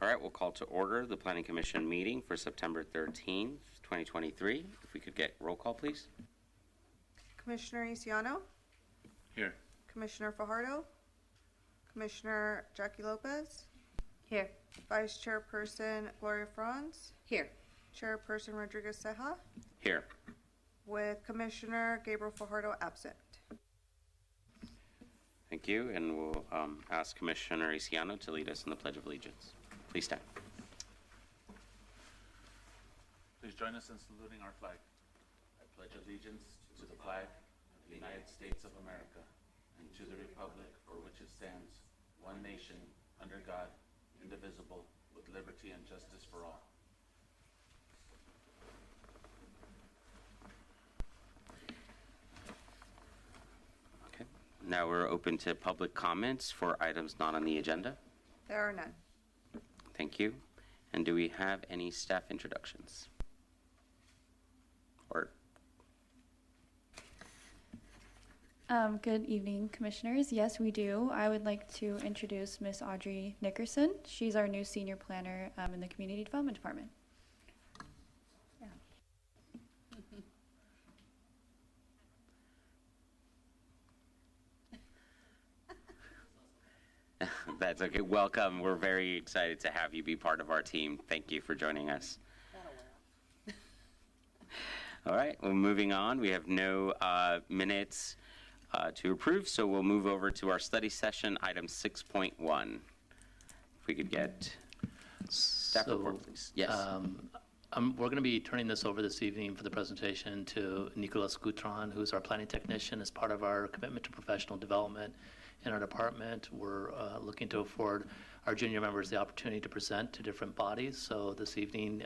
All right, we'll call to order the Planning Commission meeting for September 13th, 2023. If we could get roll call, please. Commissioner Isiano, Here. Commissioner Fajardo, Commissioner Jackie Lopez, Here. Vice Chairperson Gloria Franz, Here. Chairperson Rodriguez Ceja, Here. with Commissioner Gabriel Fajardo absent. Thank you, and we'll ask Commissioner Isiano to lead us in the Pledge of Allegiance. Please stand. Please join us in saluting our flag. I pledge allegiance to the flag of the United States of America and to the republic for which it stands, one nation, under God, indivisible, with liberty and justice for all. Okay. Now we're open to public comments for items not on the agenda. There are none. Thank you. And do we have any staff introductions? Or Good evening, Commissioners. Yes, we do. I would like to introduce Miss Audrey Nickerson. She's our new senior planner in the Community Development Department. That's okay. Welcome. We're very excited to have you be part of our team. Thank you for joining us. All right. Well, moving on. We have no minutes to approve, so we'll move over to our study session, item 6.1. If we could get staff report, please. Yes. We're going to be turning this over this evening for the presentation to Nicolas Goutron, who's our planning technician, as part of our commitment to professional development in our department. We're looking to afford our junior members the opportunity to present to different bodies. So this evening,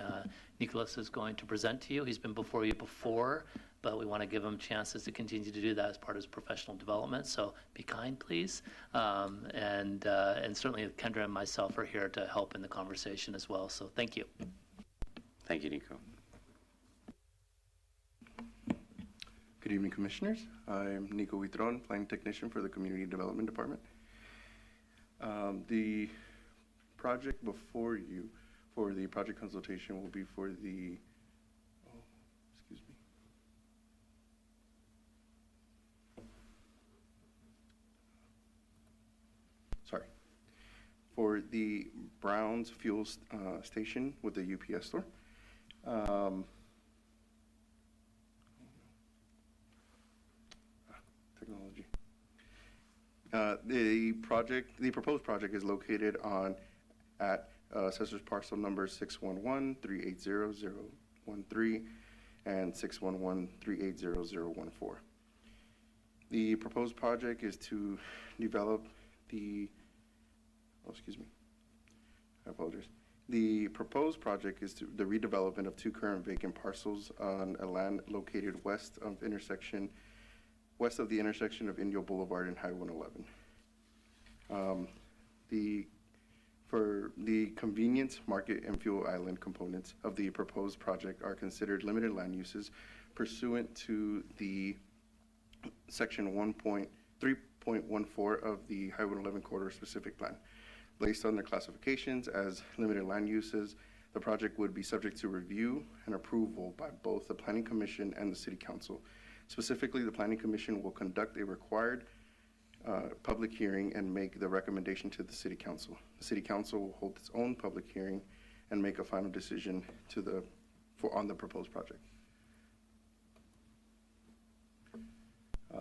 Nicolas is going to present to you. He's been before you before, but we want to give him chances to continue to do that as part of his professional development. So be kind, please. And certainly Kendra and myself are here to help in the conversation as well. So thank you. Thank you, Nico. Good evening, Commissioners. I'm Nico Huitron, Planning Technician for the Community Development Department. The project before you for the project consultation will be for the, for the Browns fuel station with the UPS store. Technology. The proposed project is located at Assessor's Parcel Number 611-380-013 and 611-380-014. The proposed project is to develop the. I apologize. The proposed project is the redevelopment of two current vacant parcels on a land located west of the intersection of Indio Boulevard and Highway 111. For the convenience, market, and fuel island components of the proposed project are considered limited land uses pursuant to the section 3.14 of the Highway 111 Corridor Specific Plan. Based on their classifications as limited land uses, the project would be subject to review and approval by both the Planning Commission and the City Council. Specifically, the Planning Commission will conduct a required public hearing and make the recommendation to the City Council. The City Council will hold its own public hearing and make a final decision on the proposed project.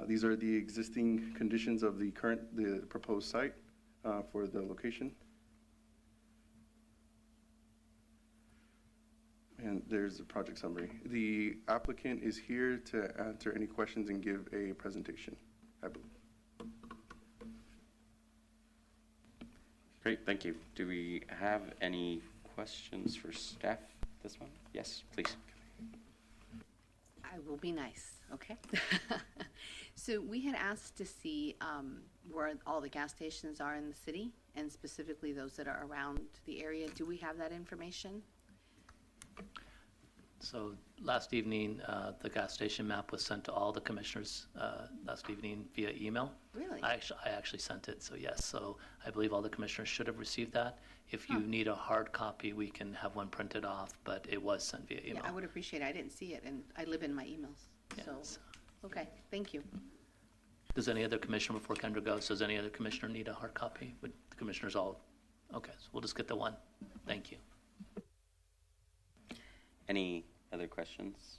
These are the existing conditions of the proposed site for the location. And there's the project summary. The applicant is here to answer any questions and give a presentation, I believe. Great, thank you. Do we have any questions for staff this one? Yes, please. I will be nice, okay? So we had asked to see where all the gas stations are in the city, and specifically those that are around the area. Do we have that information? So last evening, the gas station map was sent to all the commissioners last evening via email. Really? I actually sent it, so yes. So I believe all the commissioners should have received that. If you need a hard copy, we can have one printed off, but it was sent via email. Yeah, I would appreciate it. I didn't see it, and I live in my emails. So, Yes. okay, thank you. Does any other commissioner, before Kendra goes, does any other commissioner need a hard copy? Would the commissioners all? Okay, so we'll just get the one. Thank you. Any other questions?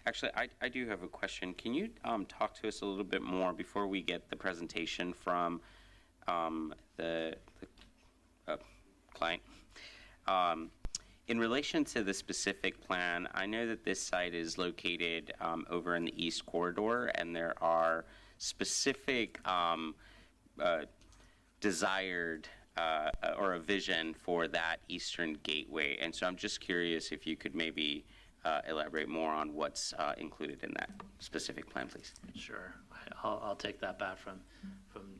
Actually, I do have a question. Can you talk to us a little bit more before we get the presentation from the client? In relation to the specific plan, I know that this site is located over in the East Corridor, and there are specific desired or a vision for that eastern gateway. And so I'm just curious if you could maybe elaborate more on what's included in that specific plan, please. Sure. I'll take that back from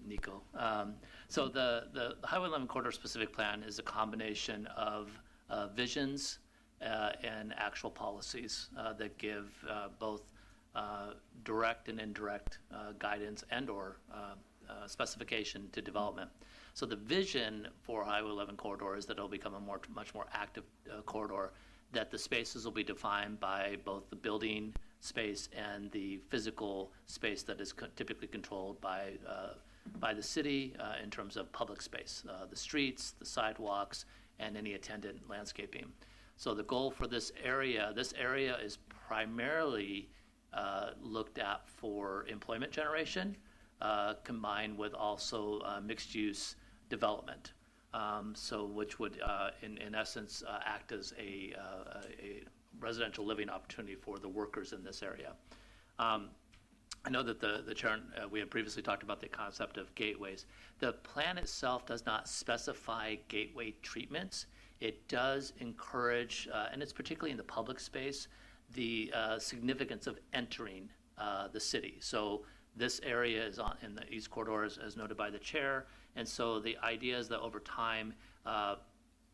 Nico. So the Highway 11 Corridor Specific Plan is a combination of visions and actual policies that give both direct and indirect guidance and or specification to development. So the vision for Highway 11 corridor is that it'll become a much more active corridor, that the spaces will be defined by both the building space and the physical space that is typically controlled by the city in terms of public space, the streets, the sidewalks, and any attendant landscaping. So the goal for this area is primarily looked at for employment generation, combined with also mixed-use development. So which would, in essence, act as a residential living opportunity for the workers in this area. I know that the chair, we had previously talked about the concept of gateways. The plan itself does not specify gateway treatments. It does encourage, and it's particularly in the public space, the significance of entering the city. So this area is in the East Corridor, as noted by the chair, and so the idea is that over time,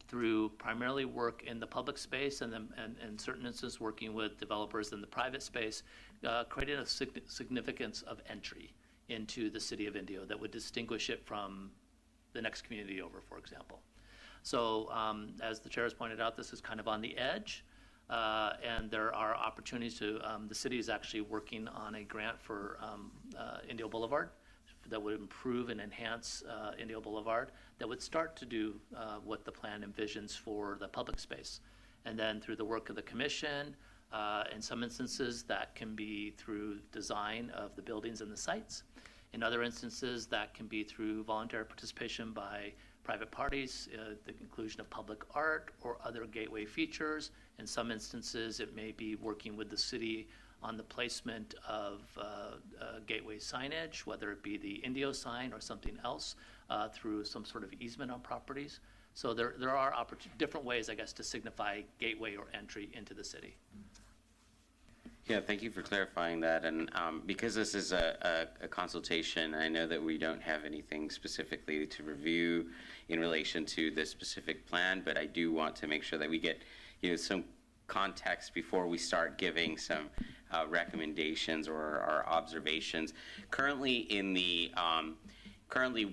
through primarily work in the public space and in certain instances working with developers in the private space, creating a significance of entry into the city of Indio that would distinguish it from the next community over, for example. So as the chair has pointed out, this is kind of on the edge. And there are opportunities to, the city is actually working on a grant for Indio Boulevard that would improve and enhance Indio Boulevard, that would start to do what the plan envisions for the public space. And then through the work of the commission, in some instances that can be through design of the buildings and the sites. In other instances, that can be through voluntary participation by private parties, the inclusion of public art or other gateway features. In some instances, it may be working with the city on the placement of gateway signage, whether it be the Indio sign or something else, through some sort of easement on properties. So there are different ways, I guess, to signify gateway or entry into the city. Yeah, thank you for clarifying that. And because this is a consultation, I know that we don't have anything specifically to review in relation to this specific plan, but I do want to make sure that we get, some context before we start giving some recommendations or our observations. Currently,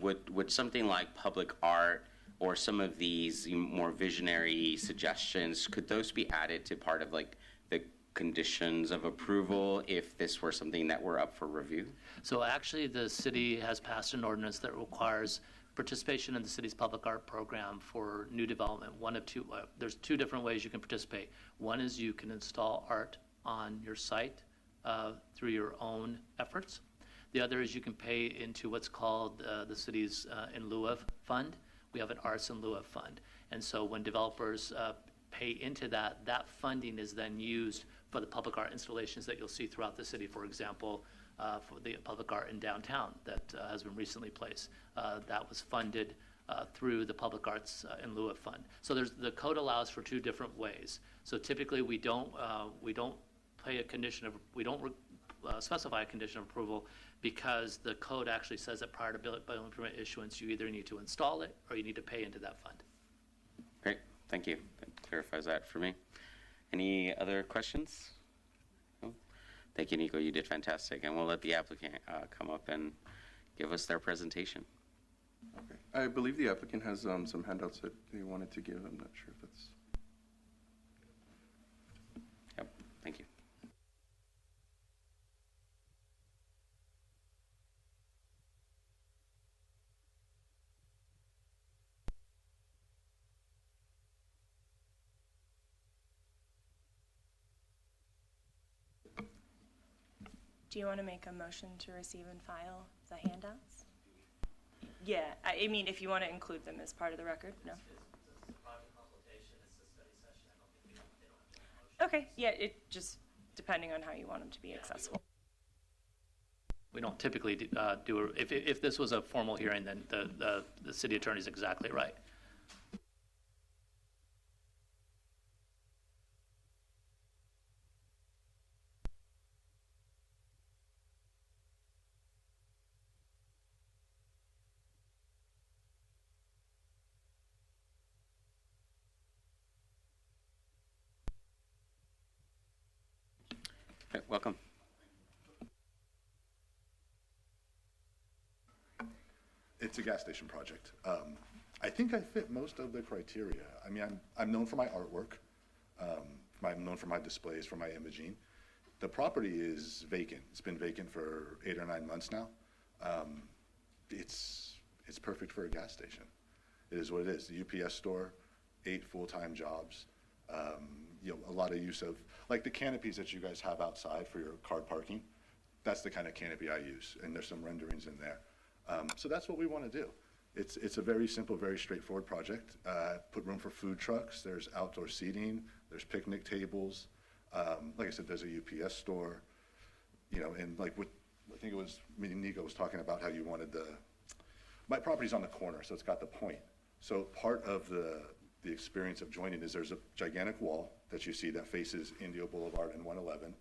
would something like public art or some of these more visionary suggestions, could those be added to part of like the conditions of approval if this were something that were up for review? So actually, the city has passed an ordinance that requires participation in the city's public art program for new development. One of two, there's two different ways you can participate. One is you can install art on your site through your own efforts. The other is you can pay into what's called the city's in lieu of fund. We have an arts in lieu of fund. And so when developers pay into that, that funding is then used for the public art installations that you'll see throughout the city. For example, for the public art in downtown that has been recently placed. That was funded through the Public Arts in lieu of fund. So the code allows for two different ways. So typically we don't pay a condition of, we don't specify a condition of approval because the code actually says that prior to building permit issuance, you either need to install it or you need to pay into that fund. Great, thank you. clarifies that for me. Any other questions? No? Thank you, Nico. You did fantastic. And we'll let the applicant come up and give us their presentation. Okay. I believe the applicant has some handouts that they wanted to give. I'm not sure if that's. Yep. Thank you. Do you want to make a motion to receive and file the handouts? Yeah, I mean, if you want to include them as part of the record, no? Okay, yeah, it just, depending on how you want them to be accessible. We don't typically if this was a formal hearing, then the city attorney's exactly right. Okay, welcome. It's a gas station project. I think I fit most of the criteria. I mean, I'm known for my artwork. I'm known for my displays, for my imaging. The property is vacant. It's been vacant for 8 or 9 months now. It's perfect for a gas station. It is what it is. The UPS store, 8 full-time jobs. A lot of use of, like the canopies that you guys have outside for your car parking. That's the kind of canopy I use, and there's some renderings in there. So that's what we want to do. It's a very simple, very straightforward project. Put room for food trucks. There's outdoor seating. There's picnic tables. Like I said, there's a UPS store. And like I think it was Nico was talking about how you wanted my property's on the corner, so it's got the point. So part of the experience of joining is there's a gigantic wall that you see that faces Indio Boulevard and 111.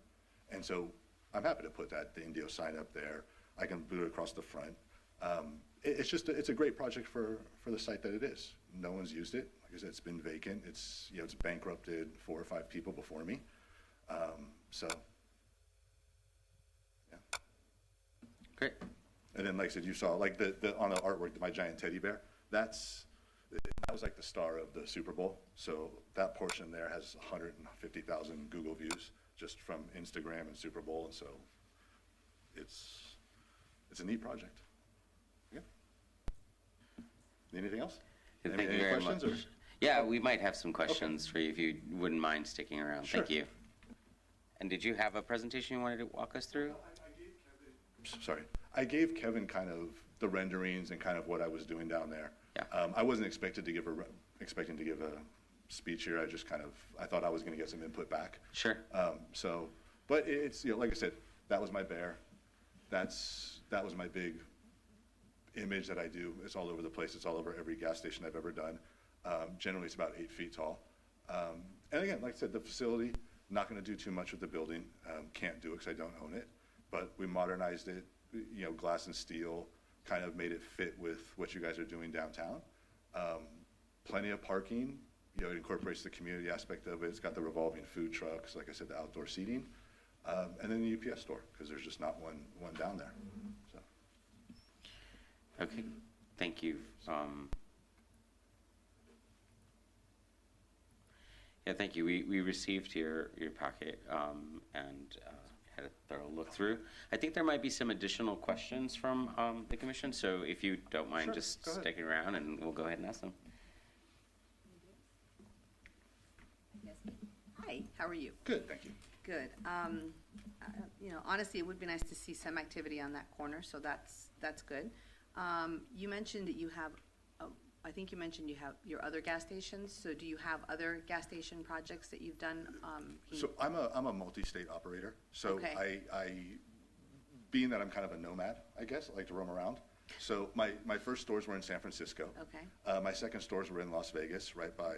And so I'm happy to put the Indio sign up there. I can boot it across the front. It's a great project for the site that it is. No one's used it. Like I said, it's been vacant. It's bankrupted 4 or 5 people before me. So, yeah. Great. And then, like I said, you saw like on the artwork, my giant teddy bear. That was like the star of the Super Bowl. So that portion there has 150,000 Google views just from Instagram and Super Bowl, and so it's a neat project. Yeah. Anything else? Thank you Any very questions, much. or? Yeah, we might have some questions for you if you wouldn't mind sticking around. Sure. Thank you. And did you have a presentation you wanted to walk us through? I gave Kevin kind of the renderings and kind of what I was doing down there. Yeah. I wasn't expecting to give a speech here. I thought I was going to get some input back. Sure. But it's like I said, that was my bear. That was my big image that I do. It's all over the place. It's all over every gas station I've ever done. Generally, it's about 8 feet tall. And again, like I said, the facility, not going to do too much with the building. Can't do it because I don't own it. But we modernized it, glass and steel, kind of made it fit with what you guys are doing downtown. Plenty of parking. It incorporates the community aspect of it. It's got the revolving food trucks, like I said, the outdoor seating. And then the UPS store, because there's just not one down there. So. Okay, thank you. Yeah, thank you. We received your packet and had a thorough look through. I think there might be some additional questions from the commission, so if you don't mind Sure, just go ahead. sticking around, and we'll go ahead and ask them. Hi, how are you? Good, thank you. Good. Honestly, it would be nice to see some activity on that corner, so that's good. You mentioned that you have, I think you mentioned you have your other gas stations, so do you have other gas station projects that you've done? So I'm a multi-state operator. So Okay. I being that I'm kind of a nomad, I guess, I like to roam around. So my first stores were in San Francisco. Okay. My second stores were in Las Vegas, right by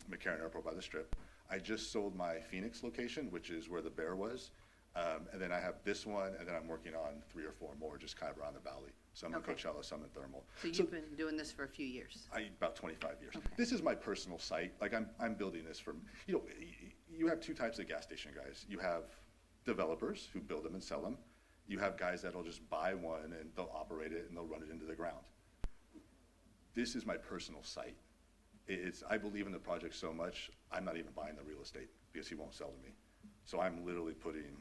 McCarran Airport by the Strip. I just sold my Phoenix location, which is where the bear was. And then I have this one, and then I'm working on 3 or 4 more, just kind of around the valley. Some in Okay. Coachella, some in Thermal. So you've been doing this for a few years? About 25 years. Okay. This is my personal site. Like I'm building this from, you have 2 types of gas station guys. You have developers who build them and sell them. You have guys that'll just buy one and they'll operate it and they'll run it into the ground. This is my personal site. I believe in the project so much, I'm not even buying the real estate because he won't sell to me. So I'm literally putting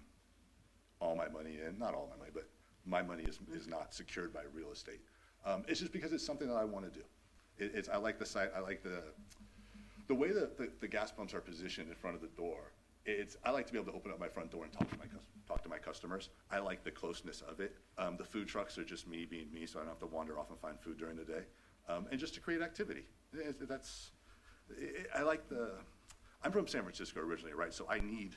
all my money in, not all my money, but my money is not secured by real estate. It's just because it's something that I want to do. I like the site, I like the way that the gas pumps are positioned in front of the door. I like to be able to open up my front door and talk to my customers. I like the closeness of it. The food trucks are just me being me, so I don't have to wander off and find food during the day. And just to create activity. I'm from San Francisco originally, right? So I need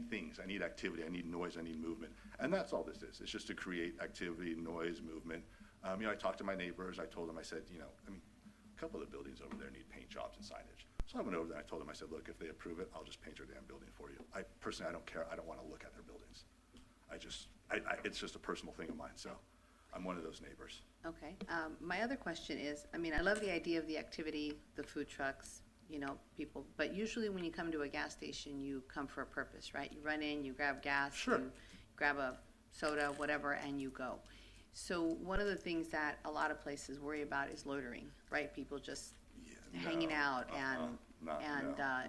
things, I need activity, I need noise, I need movement. And that's all this is. It's just to create activity, noise, movement. I talked to my neighbors. I told them, I said, a couple of the buildings over there need paint jobs and signage. So I went over there and I told them, I said, look, if they approve it, I'll just paint your damn building for you. Personally, I don't care. I don't want to look at their buildings. It's just a personal thing of mine. So I'm one of those neighbors. Okay. My other question is, I love the idea of the activity, the food trucks, people, but usually when you come to a gas station, you come for a purpose, right? You run in, you grab gas, Sure. you grab a soda, whatever, and you go. So one of the things that a lot of places worry about is loitering, right? People just hanging out and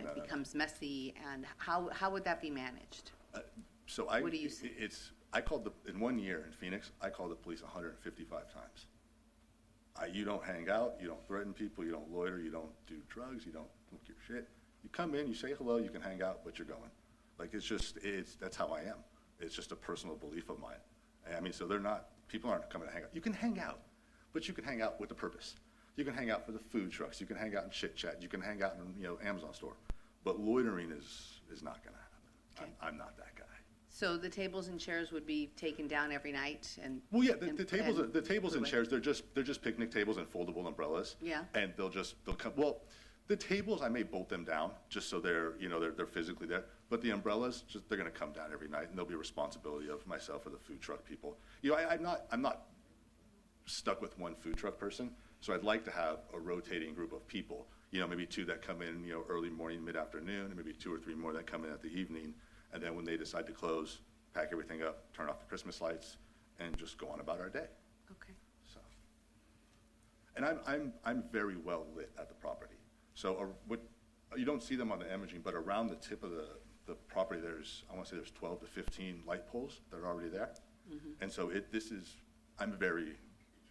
it becomes messy. And how would that be managed? So What do you see? In 1 year in Phoenix, I called the police 155 times. You don't hang out, you don't threaten people, you don't loiter, you don't do drugs, you don't look your shit. You come in, you say hello, you can hang out, but you're going. Like, that's how I am. It's just a personal belief of mine. So people aren't coming to hang out. You can hang out, but you can hang out with a purpose. You can hang out for the food trucks, you can hang out and chit chat, you can hang out in, Amazon store. But loitering is not gonna happen. Okay. I'm not that guy. So the tables and chairs would be taken down every night and? Well, yeah, and- the tables and put away? chairs, they're just picnic tables and foldable umbrellas. Yeah. And they'll come, the tables, I may bolt them down just so they're physically there. But the umbrellas, they're gonna come down every night and they'll be a responsibility of myself or the food truck people. I'm not stuck with one food truck person. So I'd like to have a rotating group of people, maybe 2 that come in, early morning, mid-afternoon, and maybe 2 or 3 more that come in at the evening. And then when they decide to close, pack everything up, turn off the Christmas lights, and just go on about our day. Okay. So, and I'm very well lit at the property. So you don't see them on the imaging, but around the tip of the property, I want to say there's 12 to 15 light poles that are already there. And so I'm very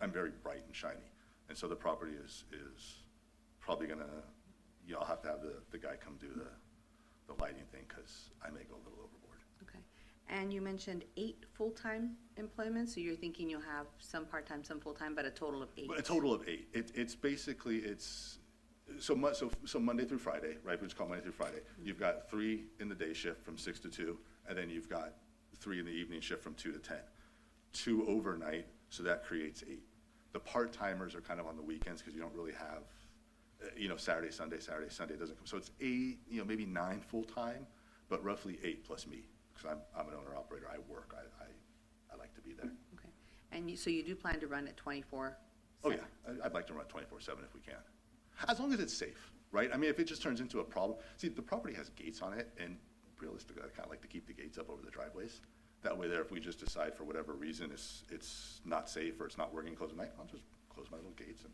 bright and shiny. And so the property is probably gonna, I'll have to have the guy come do the lighting thing because I may go a little overboard. Okay. And you mentioned 8 full-time employments, so you're thinking you'll have some part-time, some full-time, but a total of 8? But a total of 8. It's basically, so Monday through Friday, right? We just call Monday through Friday. You've got 3 in the day shift from 6 to 2, and then you've got 3 in the evening shift from 2 to 10. 2 overnight, so that creates 8. The part-timers are kind of on the weekends because you don't really have, Saturday, Sunday doesn't come. So it's 8, maybe 9 full-time, but roughly 8 plus me because I'm an owner-operator. I work. I like to be there. Okay. And so you do plan to run it 24/7? Oh, yeah. I'd like to run 24/7 if we can. As long as it's safe, right? If it just turns into a problem. See, the property has gates on it, and realistically, I kind of like to keep the gates up over the driveways. That way there, if we just decide for whatever reason it's not safe or it's not working close at night, I'll just close my little gates and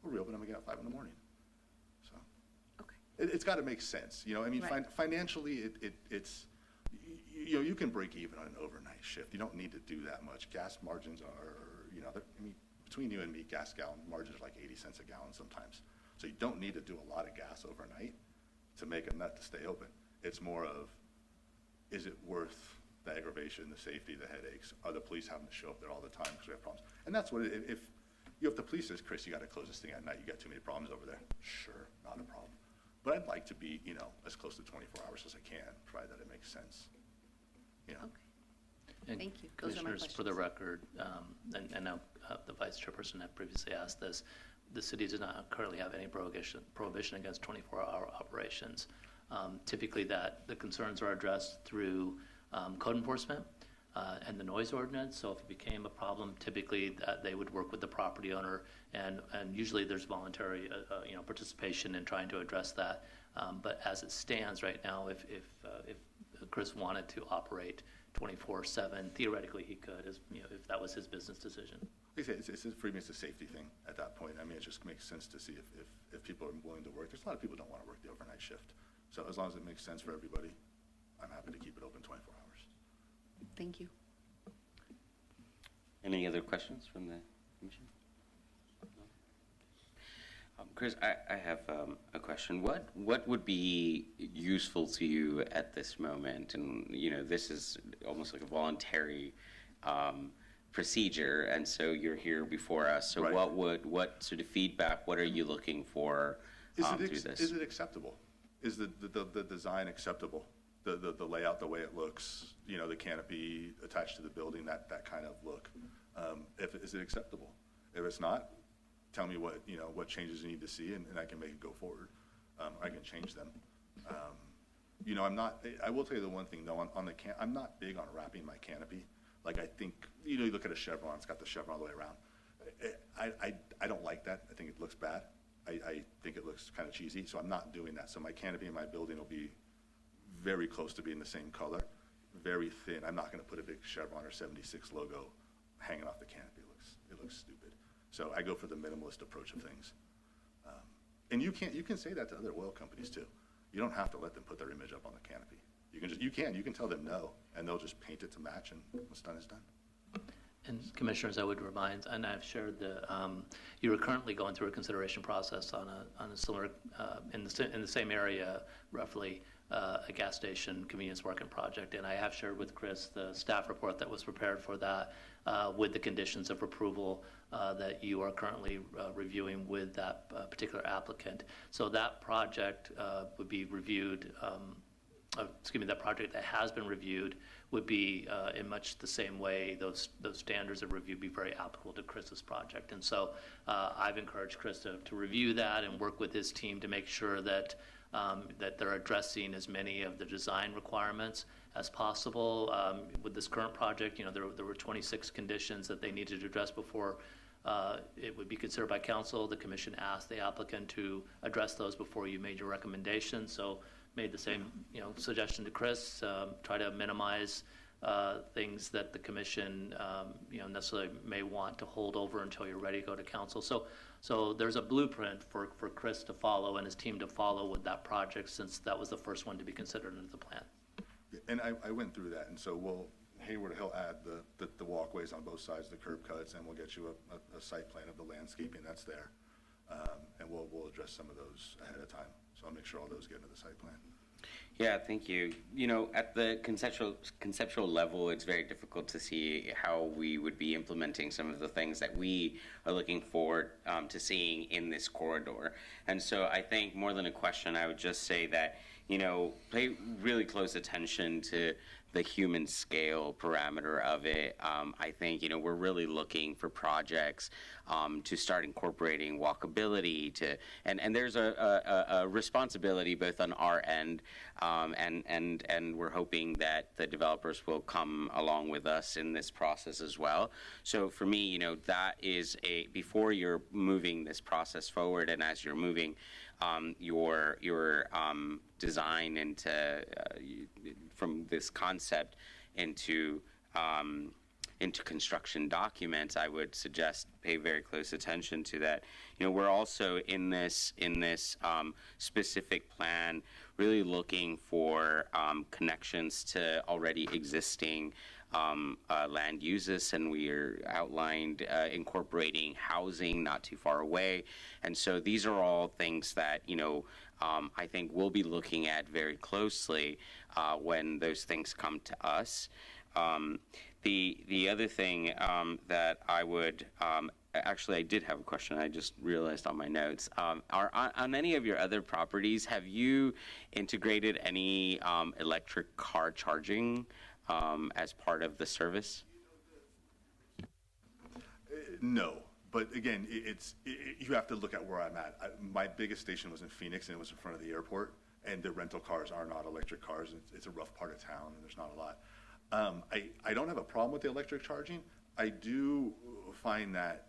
we'll reopen them again at 5 in the morning. So Okay. it's got to make sense. Right. Financially, it's you can break even on an overnight shift. You don't need to do that much. Gas margins are, between you and me, gas gallon margins are like 80 cents a gallon sometimes. So you don't need to do a lot of gas overnight to make a nut to stay open. It's more of, is it worth the aggravation, the safety, the headaches? Are the police having to show up there all the time because we have problems? And that's what if the police says, Chris, you got to close this thing at night. You got too many problems over there. Sure, not a problem. But I'd like to be, as close to 24 hours as I can, provided that it makes sense. Okay. And Thank you. Those are my Commissioners, for the questions. record, and I know the Vice Chairperson had previously asked this, the city does not currently have any prohibition against 24-hour operations. Typically the concerns are addressed through code enforcement and the noise ordinance. So if it became a problem, typically they would work with the property owner, and usually there's voluntary participation in trying to address that. But as it stands right now, if Chris wanted to operate 24/7, theoretically he could, if that was his business decision. Like I say, for me, it's a safety thing at that point. I mean, it just makes sense to see if people are willing to work. There's a lot of people who don't want to work the overnight shift. So as long as it makes sense for everybody, I'm happy to keep it open 24 hours. Thank you. Any other questions from the commission? Chris, I have a question. What would be useful to you at this moment? And this is almost like a voluntary procedure, and so you're here before us. So Right. what sort of feedback? What are you looking for through this? Is it acceptable? Is the design acceptable? The layout, the way it looks, the canopy attached to the building, that kind of look. Is it acceptable? If it's not, tell me what changes you need to see, and I can make it go forward. I can change them. I will tell you the one thing though, I'm not big on wrapping my canopy. Like I think, you look at a chevron, it's got the chevron all the way around. I don't like that. I think it looks bad. I think it looks kind of cheesy, so I'm not doing that. So my canopy in my building will be very close to being the same color, very thin. I'm not going to put a big Chevron or 76 logo hanging off the canopy. It looks stupid. So I go for the minimalist approach of things. And you can say that to other oil companies too. You don't have to let them put their image up on the canopy. You can tell them no, and they'll just paint it to match, and what's done is done. And Commissioners, I would remind, and I've shared you are currently going through a consideration process on a similar, in the same area, roughly, a gas station convenience market project. And I have shared with Chris the staff report that was prepared for that with the conditions of approval that you are currently reviewing with that particular applicant. So that project would be reviewed, that project that has been reviewed would be in much the same way. Those standards of review be very applicable to Chris's project. And so I've encouraged Chris to review that and work with his team to make sure that they're addressing as many of the design requirements as possible. With this current project, there were 26 conditions that they needed to address before it would be considered by council. The commission asked the applicant to address those before you made your recommendation. So made the same suggestion to Chris, try to minimize things that the commission necessarily may want to hold over until you're ready to go to council. So there's a blueprint for Chris to follow and his team to follow with that project, since that was the first one to be considered under the plan. And I went through that, and so Hayward, he'll add the walkways on both sides, the curb cuts, and we'll get you a site plan of the landscaping that's there. And we'll address some of those ahead of time. So I'll make sure all those get into the site plan. Yeah, thank you. At the conceptual level, it's very difficult to see how we would be implementing some of the things that we are looking forward to seeing in this corridor. And so I think more than a question, I would just say that, pay really close attention to the human scale parameter of it. I think, we're really looking for projects to start incorporating walkability and there's a responsibility both on our end and we're hoping that the developers will come along with us in this process as well. So for me, that is before you're moving this process forward and as you're moving your design into from this concept into construction documents, I would suggest pay very close attention to that. We're also in this specific plan really looking for connections to already existing land uses, and we are outlined incorporating housing not too far away. And so these are all things that I think we'll be looking at very closely when those things come to us. The other thing that I would actually, I did have a question. I just realized on my notes. On any of your other properties, have you integrated any electric car charging as part of the service? No, but again, you have to look at where I'm at. My biggest station was in Phoenix, and it was in front of the airport, and the rental cars are not electric cars. It's a rough part of town, and there's not a lot. I don't have a problem with the electric charging. I do find that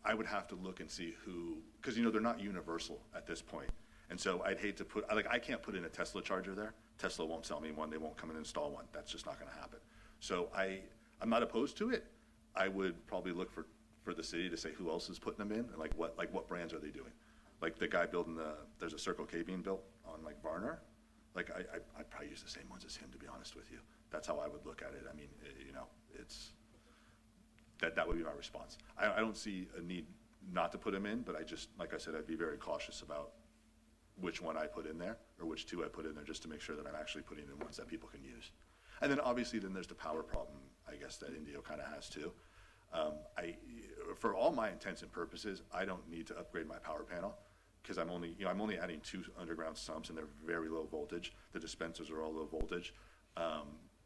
I would have to look and see who, because, they're not universal at this point. And so I'd hate to put, I can't put in a Tesla charger there. Tesla won't sell me one. They won't come and install one. That's just not going to happen. So I'm not opposed to it. I would probably look for the city to say who else is putting them in and what brands are they doing? Like the guy building there's a Circle K being built on Varner. I'd probably use the same ones as him, to be honest with you. That's how I would look at it. I mean, it's, that would be my response. I don't see a need not to put him in, but I just, like I said, I'd be very cautious about which one I put in there or which two I put in there, just to make sure that I'm actually putting in ones that people can use. And then obviously there's the power problem, I guess, that Indio kind of has too. For all my intents and purposes, I don't need to upgrade my power panel because I'm only adding 2 underground sumps and they're very low voltage. The dispensers are all low voltage. I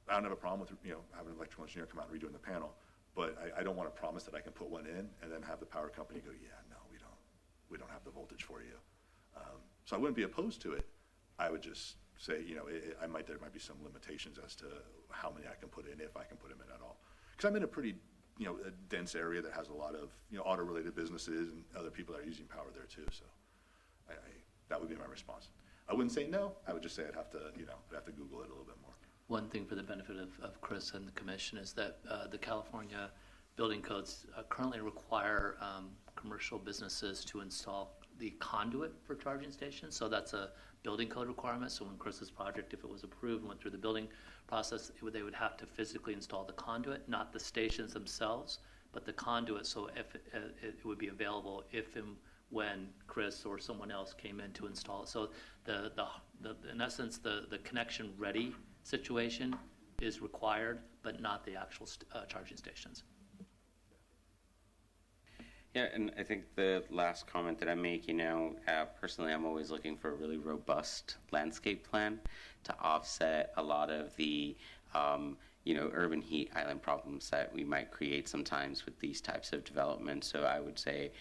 don't have a problem with having an electrical engineer come out and redoing the panel, but I don't want to promise that I can put one in and then have the power company go, yeah, no, we don't have the voltage for you. So I wouldn't be opposed to it. I would just say, there might be some limitations as to how many I can put in, if I can put them in at all. Because I'm in a pretty, a dense area that has a lot of, auto-related businesses and other people that are using power there too. So that would be my response. I wouldn't say no. I would just say I'd have to Google it a little bit more. One thing for the benefit of Chris and the commission is that the California building codes currently require commercial businesses to install the conduit for charging stations. So that's a building code requirement. So when Chris's project, if it was approved and went through the building process, they would have to physically install the conduit, not the stations themselves, but the conduit. So if it would be available if and when Chris or someone else came in to install it. So the in essence, the connection ready situation is required, but not the actual charging stations. Yeah, and I think the last comment that I make, personally, I'm always looking for a really robust landscape plan to offset a lot of the, urban heat island problems that we might create sometimes with these types of developments. So I would say,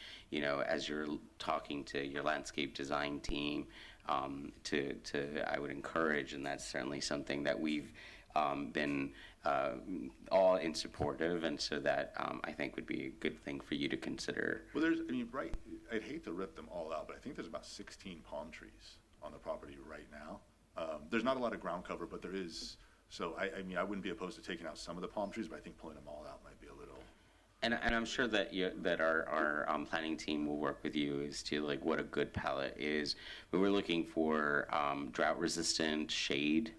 as you're talking to your landscape design team, I would encourage, and that's certainly something that we've been all in support of, and so that I think would be a good thing for you to consider. Well, right, I'd hate to rip them all out, but I think there's about 16 palm trees on the property right now. There's not a lot of ground cover, but there is. So I wouldn't be opposed to taking out some of the palm trees, but I think pulling them all out might be a little. And I'm sure that our planning team will work with you as to what a good palette is. But we're looking for drought-resistant shade.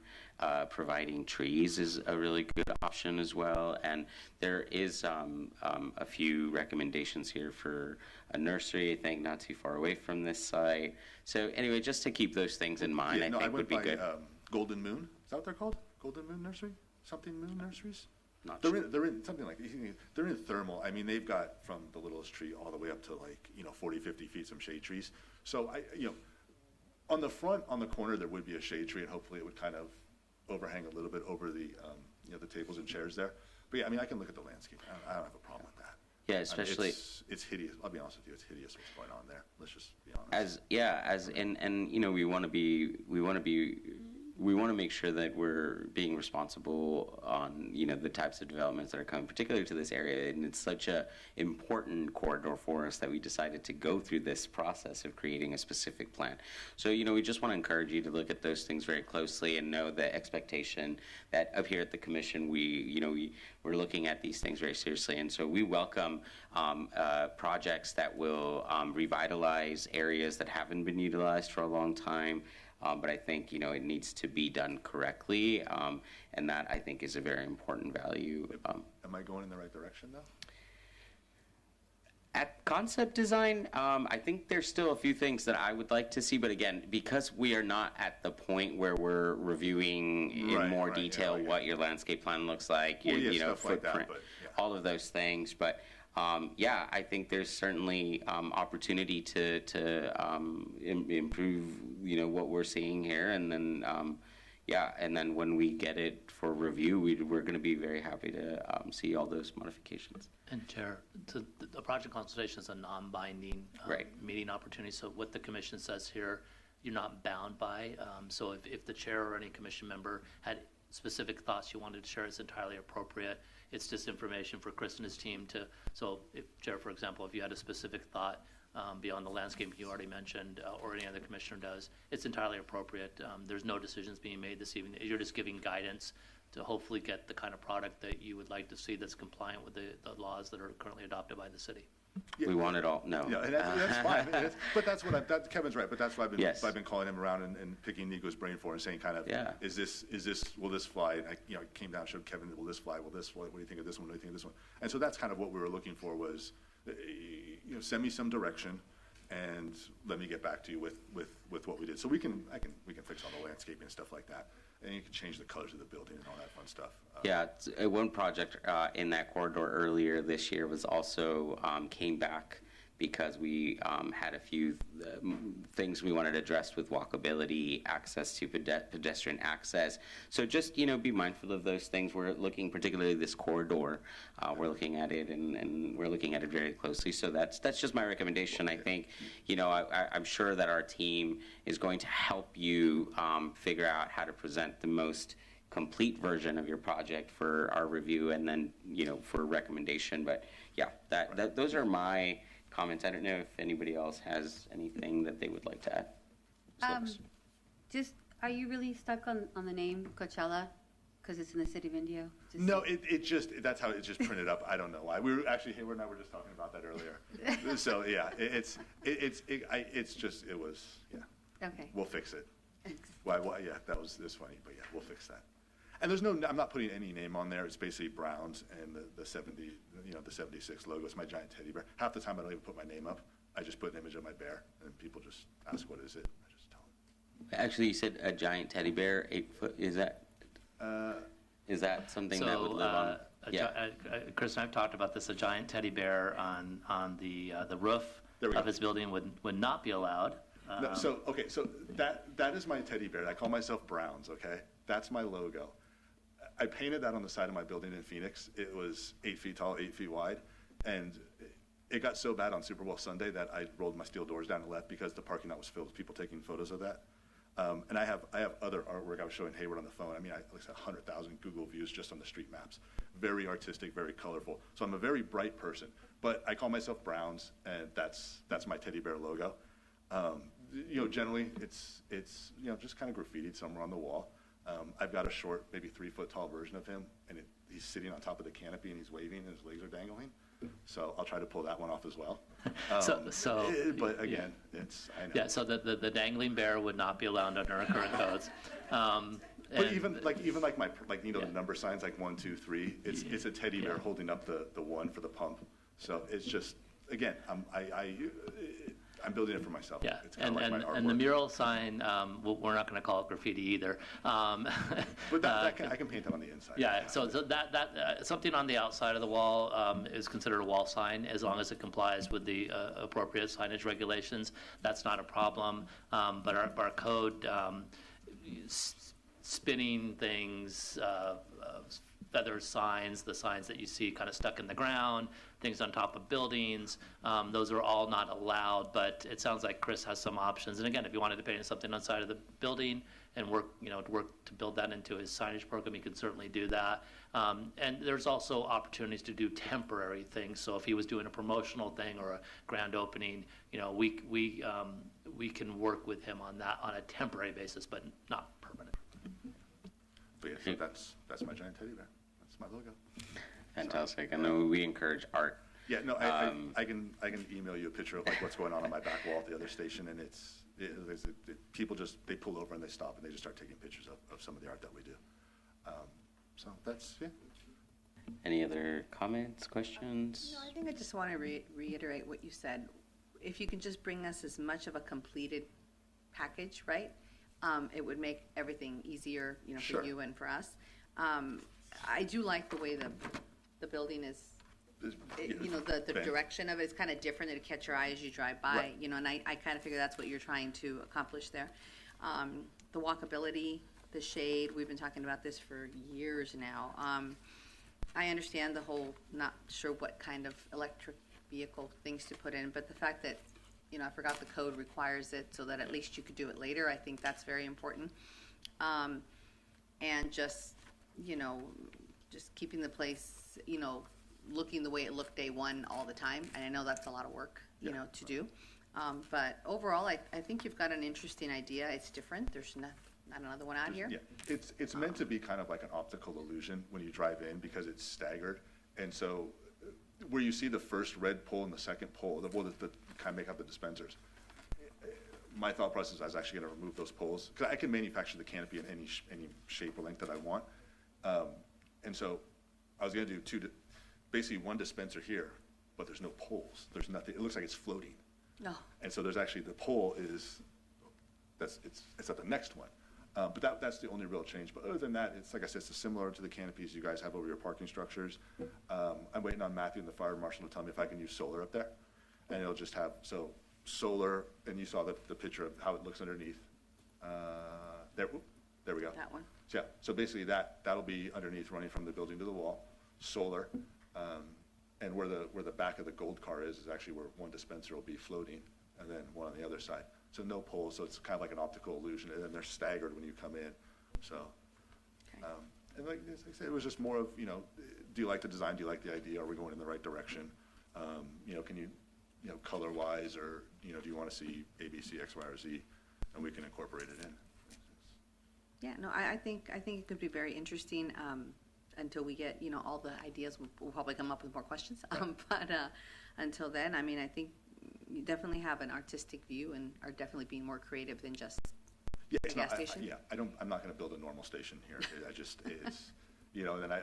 Providing trees is a really good option as well, and there is a few recommendations here for a nursery, I think, not too far away from this site. So anyway, just to keep those things in mind, I think would be good. Golden Moon, is that what they're called? Golden Moon Nursery? Something Moon Nurseries? They're in something like, they're in thermal. I mean, they've got from the littlest tree all the way up to 40, 50 feet, some shade trees. So on the front, on the corner, there would be a shade tree, and hopefully it would kind of overhang a little bit over the the tables and chairs there. But yeah, I can look at the landscape. I don't have a problem with that. Yeah, especially it's hideous. I'll be honest with you, it's hideous what's going on there. Let's just be honest. We want to make sure that we're being responsible on the types of developments that are coming, particularly to this area, and it's such a important corridor for us that we decided to go through this process of creating a specific plan. So we just want to encourage you to look at those things very closely and know the expectation that up here at the commission we're looking at these things very seriously, and so we welcome projects that will revitalize areas that haven't been utilized for a long time. But I think, it needs to be done correctly, and that, I think, is a very important value. Am I going in the right direction, though? At concept design, I think there's still a few things that I would like to see, but again, because we are not at the point where we're reviewing in more detail what your landscape plan looks like, your footprint, all of those things, but I think there's certainly opportunity to improve, what we're seeing here, and then, and then when we get it for review, we're going to be very happy to see all those modifications. And Chair, the project consultation is a non-binding meeting opportunity. So what the commission says here, you're not bound by. So if the chair or any commission member had specific thoughts you wanted to share, it's entirely appropriate. It's just information for Chris and his team to, so if, Chair, for example, if you had a specific thought beyond the landscape you already mentioned, or any other commissioner does, it's entirely appropriate. There's no decisions being made this evening. You're just giving guidance to hopefully get the kind of product that you would like to see that's compliant with the laws that are currently adopted by the city. We want it all, no. Yeah, and that's fine. But that's what Kevin's right. But that's what Yes. I've been calling him around and picking Nico's brain for and saying kind of, Yeah. is this, will this fly? And I came down and showed Kevin, will this fly? Will this fly? What do you think of this one? What do you think of this one? And so that's kind of what we were looking for was, send me some direction and let me get back to you with what we did. So we can fix all the landscaping and stuff like that. And you can change the colors of the building and all that fun stuff. Yeah, one project in that corridor earlier this year was also came back because we had a few things we wanted addressed with walkability, access to pedestrian access. So just, be mindful of those things. We're looking, particularly this corridor, we're looking at it and we're looking at it very closely. So that's just my recommendation. I think, I'm sure that our team is going to help you figure out how to present the most complete version of your project for our review and then, for recommendation. But yeah, those are my comments. I don't know if anybody else has anything that they would like to add. Just, are you really stuck on the name Coachella? Because it's in the city of Indio? No, that's how it's just printed up. I don't know why. We were actually, Hayward and I were just talking about that earlier. So yeah, it was, Okay. we'll fix it. Thanks. Why, yeah, that was funny, but yeah, we'll fix that. And I'm not putting any name on there. It's basically Browns and the 76 logo. It's my giant teddy bear. Half the time I don't even put my name up. I just put an image of my bear, and people just ask, what is it? I just tell them. Actually, you said a giant teddy bear, 8 foot. Is that something that would live on? Chris and I've talked about this. A giant teddy bear on the roof of his building would not be allowed. No, so that is my teddy bear. I call myself Browns, okay? That's my logo. I painted that on the side of my building in Phoenix. It was 8 feet tall, 8 feet wide, and it got so bad on Super Bowl Sunday that I rolled my steel doors down and left because the parking lot was filled with people taking photos of that. And I have other artwork I was showing Hayward on the phone. I mean, I 100,000 Google views just on the street maps. Very artistic, very colorful. So I'm a very bright person, but I call myself Browns, and that's my teddy bear logo. Generally it's just kind of graffitied somewhere on the wall. I've got a short, maybe 3 foot tall version of him, and he's sitting on top of the canopy and he's waving and his legs are dangling. So I'll try to pull that one off as well. But again, I know. Yeah, so the dangling bear would not be allowed under our current codes. But even the number signs like 1, 2, 3, it's a teddy bear holding up the 1 for the pump. So it's just, again, I'm building it for myself. Yeah, It's kind of like my artwork. and the mural sign, we're not going to call it graffiti either. But I can paint it on the inside. Yeah, so that something on the outside of the wall is considered a wall sign as long as it complies with the appropriate signage regulations. That's not a problem. But our code, spinning things, feather signs, the signs that you see kind of stuck in the ground, things on top of buildings, those are all not allowed, but it sounds like Chris has some options. And again, if you wanted to paint something on the side of the building and work to build that into his signage program, he can certainly do that. And there's also opportunities to do temporary things. So if he was doing a promotional thing or a grand opening, we can work with him on that on a temporary basis, but not permanent. But yeah, so that's my giant teddy bear. That's my logo. Fantastic. I know we encourage art. Yeah, no, I can email you a picture of what's going on my back wall at the other station, and people they pull over and they stop and they just start taking pictures of some of the art that we do. So that's, yeah. Any other comments, questions? No, I think I just want to reiterate what you said. If you can just bring us as much of a completed package, right? It would make everything easier, Sure. for you and for us. I do like the way the building is, the direction of it is kind of different. It'll catch your eye as you drive by, Right. and I kind of figure that's what you're trying to accomplish there. The walkability, the shade, we've been talking about this for years now. I understand the whole, not sure what kind of electric vehicle things to put in, but the fact that, I forgot the code requires it so that at least you could do it later. I think that's very important. And just you know, just keeping the place, you know, looking the way it looked day one all the time. And I know that's a lot of work, you know, to do. But overall, I think you've got an interesting idea. It's different. There's not another one out here. Yeah, it's meant to be kind of like an optical illusion when you drive in because it's staggered. And so where you see the first red pole and the second pole, the kind of make up the dispensers, my thought process is I was actually going to remove those poles because I can manufacture the canopy in any shape or length that I want. And so I was going to do basically one dispenser here, but there's no poles. There's nothing. It looks like it's floating. No. And so there's actually, the pole is, it's at the next one. But that's the only real change. But other than that, it's like I said, it's similar to the canopies you guys have over your parking structures. I'm waiting on Matthew and the fire marshal to tell me if I can use solar up there. And it'll just have, so solar, and you saw the picture of how it looks underneath. There we go. That one. So, yeah, so basically that'll be underneath, running from the building to the wall, solar. And where the back of the gold car is actually where one dispenser will be floating, and then one on the other side. So no poles, so it's kind of like an optical illusion, and then they're staggered when you come in. So, and like I said, it was just more of, you know, do you like the design? Do you like the idea? Are we going in the right direction? You know, can you, you know, color-wise, or, you know, do you want to see A, B, C, X, Y, or Z, and we can incorporate it in. Yeah, no, I think it could be very interesting. Until we get, you know, all the ideas, we'll probably come up with more questions. But until then, I mean, I think you definitely have an artistic view and are definitely being more creative than just Yeah, a gas station. I'm not going to build a normal station here. It's, you know, and then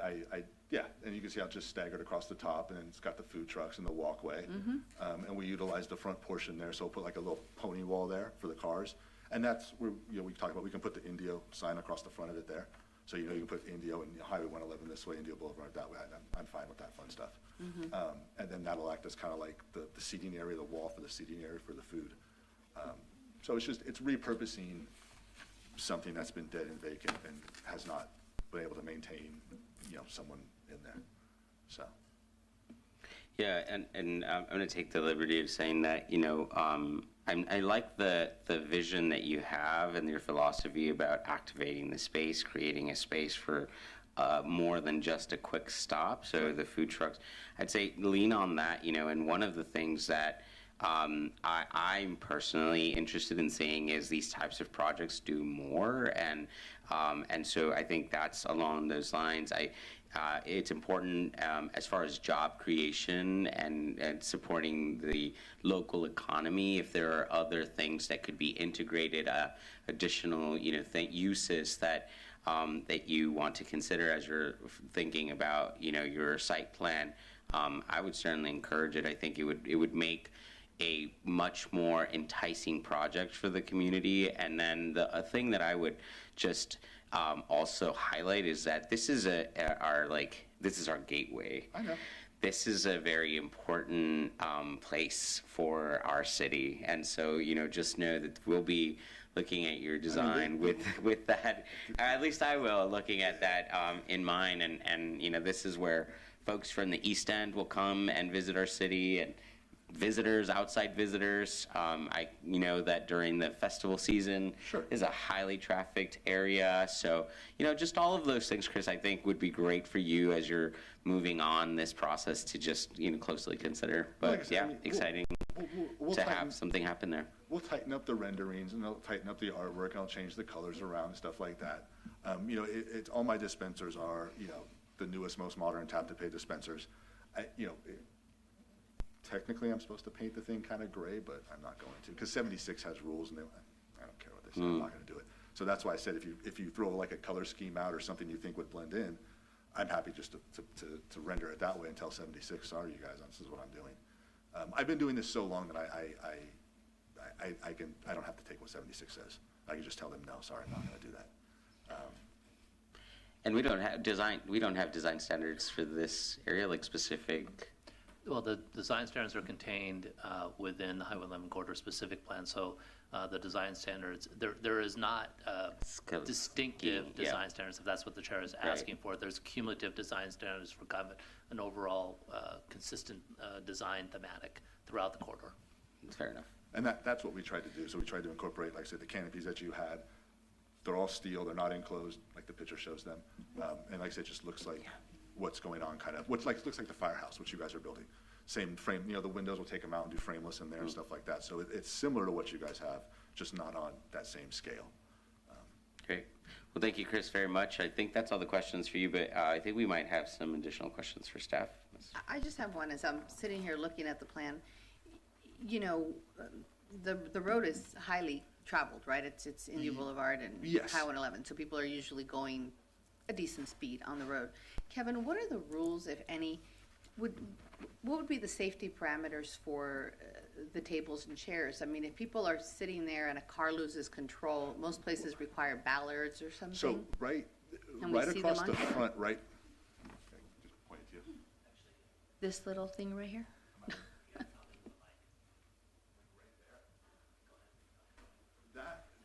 and you can see how it's just staggered across the top, and it's got the food trucks and the walkway. And we utilize the front portion there, so we'll put like a little pony wall there for the cars. And that's where, you know, we talk about, we can put the Indio sign across the front of it there. So, you know, you can put Indio and Highway 111 this way, Indio Boulevard that way. I'm fine with that fun stuff. And then that'll act as kind of like the seating area, the wall for the seating area for the food. So it's repurposing something that's been dead and vacant and has not been able to maintain, you know, someone in there. So. Yeah, and I'm going to take the liberty of saying that, you know, I like the vision that you have and your philosophy about activating the space, creating a space for more than just a quick stop. So the food trucks, I'd say lean on that, you know, and one of the things that I'm personally interested in seeing is these types of projects do more, and so I think that's along those lines. It's important as far as job creation and supporting the local economy. If there are other things that could be integrated, additional, you know, uses that that you want to consider as you're thinking about, you know, your site plan, I would certainly encourage it. I think it would make a much more enticing project for the community. And then a thing that I would just also highlight is that this is this is our gateway. I know. This is a very important place for our city, and so, you know, just know that we'll be looking at your design with that. At least I will, looking at that in mind, and you know, this is where folks from the East End will come and visit our city, and visitors, outside visitors. I know that during the festival season is a highly trafficked area. So, you know, just all of those things, Chris, I think would be great for you as you're moving on this process to just, you know, closely consider. But like I said, yeah, I mean, exciting we'll to have something happen there. We'll tighten up the renderings, and I'll tighten up the artwork, and I'll change the colors around and stuff like that. You know, it's all my dispensers are, you know, the newest, most modern tap-to-pay dispensers. Technically, I'm supposed to paint the thing kind of gray, but I'm not going to, because 76 has rules, and I don't care what they say. I'm not going to do it. So that's why I said if you throw like a color scheme out or something you think would blend in, I'm happy just to render it that way and tell 76, sorry, you guys, this is what I'm doing. I've been doing this so long that I don't have to take what 76 says. I can just tell them, no, sorry, I'm not going to do that. And we don't have design standards for this area, like specific. Well, the design standards are contained within the Highway 11 corridor specific plan. So the design standards, there is not distinctive design standards, if that's what the chair is asking for. There's cumulative design standards for kind of an overall consistent design thematic throughout the corridor. Fair enough. And that's what we tried to do. So we tried to incorporate, like I said, the canopies that you had They're all steel, they're not enclosed, like the picture shows them. And like I said, it just looks like what's going on, kind of, looks like the firehouse, which you guys are building. Same frame, you know, the windows will take them out and do frameless in there and stuff like that. So it's similar to what you guys have, just not on that same scale. Great. Well, thank you, Chris, very much. I think that's all the questions for you, but I think we might have some additional questions for staff. I just have one as I'm sitting here looking at the plan. You know, the road is highly traveled, right? It's India Boulevard and Yes. Highway 11, so people are usually going a decent speed on the road. Kevin, what are the rules, if any? What would be the safety parameters for the tables and chairs? I mean, if people are sitting there and a car loses control, most places require ballards or something. So right Can we see them across on the here? front, right, okay, just point it to you. This little thing right here?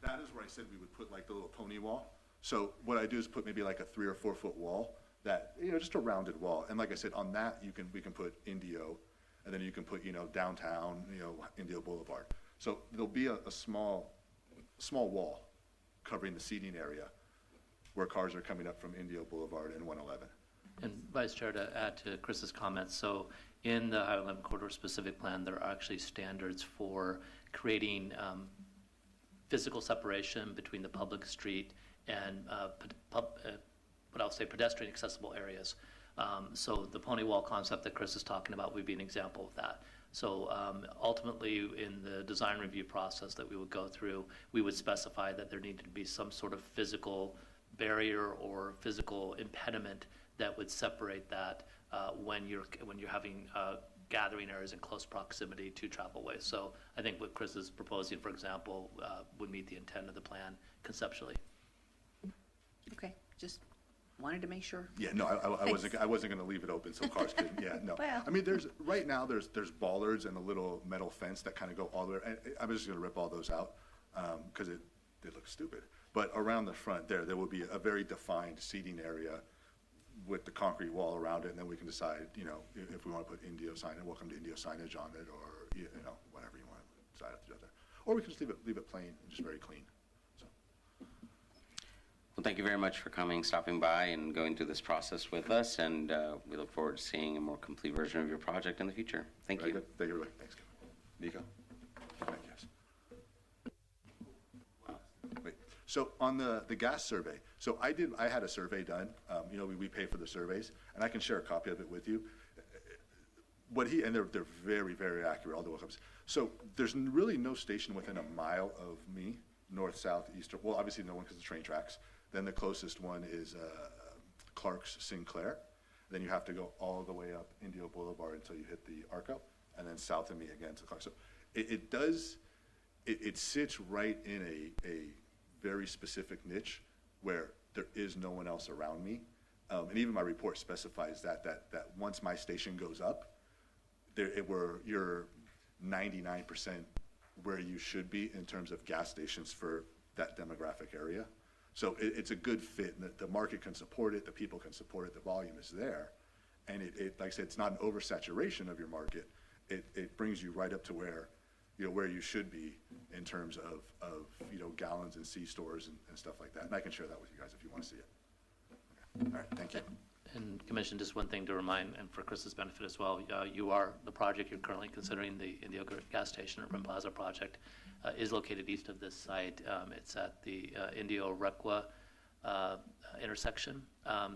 That is where I said we would put like the little pony wall. So what I do is put maybe like a 3 or 4 foot wall that, you know, just a rounded wall. And like I said, on that, we can put Indio, and then you can put, you know, downtown, you know, Indio Boulevard. So there'll be a small wall covering the seating area where cars are coming up from Indio Boulevard and 111. And Vice Chair, to add to Chris's comments, so in the Highway 11 corridor specific plan, there are actually standards for creating physical separation between the public street and what I'll say pedestrian accessible areas. So the pony wall concept that Chris is talking about would be an example of that. So ultimately, in the design review process that we would go through, we would specify that there needed to be some sort of physical barrier or physical impediment that would separate that when you're having gathering areas in close proximity to travelways. So I think what Chris is proposing, for example, would meet the intent of the plan conceptually. Okay, just wanted to make sure. Yeah, no, I wasn't gonna leave it open so cars could, yeah, no. Well. I mean, right now, there's bollards and a little metal fence that kind of go all the way, and I'm just gonna rip all those out, because they look stupid. But around the front there will be a very defined seating area with the concrete wall around it, and then we can decide, you know, if we wanna put Indio signage, welcome to Indio signage on it, or, you know, whatever you wanna decide after that. Or we can just leave it plain, and just very clean, so. Well, thank you very much for coming, stopping by, and going through this process with us, and we look forward to seeing a more complete version of your project in the future. Thank Very you. good. Thank you, everybody. Thanks, Kevin. Nico? Thank you, guys. Wait, so on the gas survey, so I had a survey done, you know, we pay for the surveys, and I can share a copy of it with you. And they're very, very accurate, all the workups. So there's really no station within a mile of me, north, south, east, well, obviously no one because the train tracks. Then the closest one is Clark's Sinclair. Then you have to go all the way up Indio Boulevard until you hit the Arco, and then south of me again to Clark. So it sits right in a very specific niche where there is no one else around me. And even my report specifies that once my station goes up, you're 99% where you should be in terms of gas stations for that demographic area. So it's a good fit, and the market can support it, the people can support it, the volume is there. And like I said, it's not an oversaturation of your market. It brings you right up to where you should be in terms of you know, gallons and C-stores and stuff like that. And I can share that with you guys if you want to see it. Okay. All right, thank you. And Commission, just one thing to remind, and for Chris's benefit as well, the project you're currently considering, the Indio gas station Urban Plaza project, is located east of this site. It's at the Indio-Requa intersection.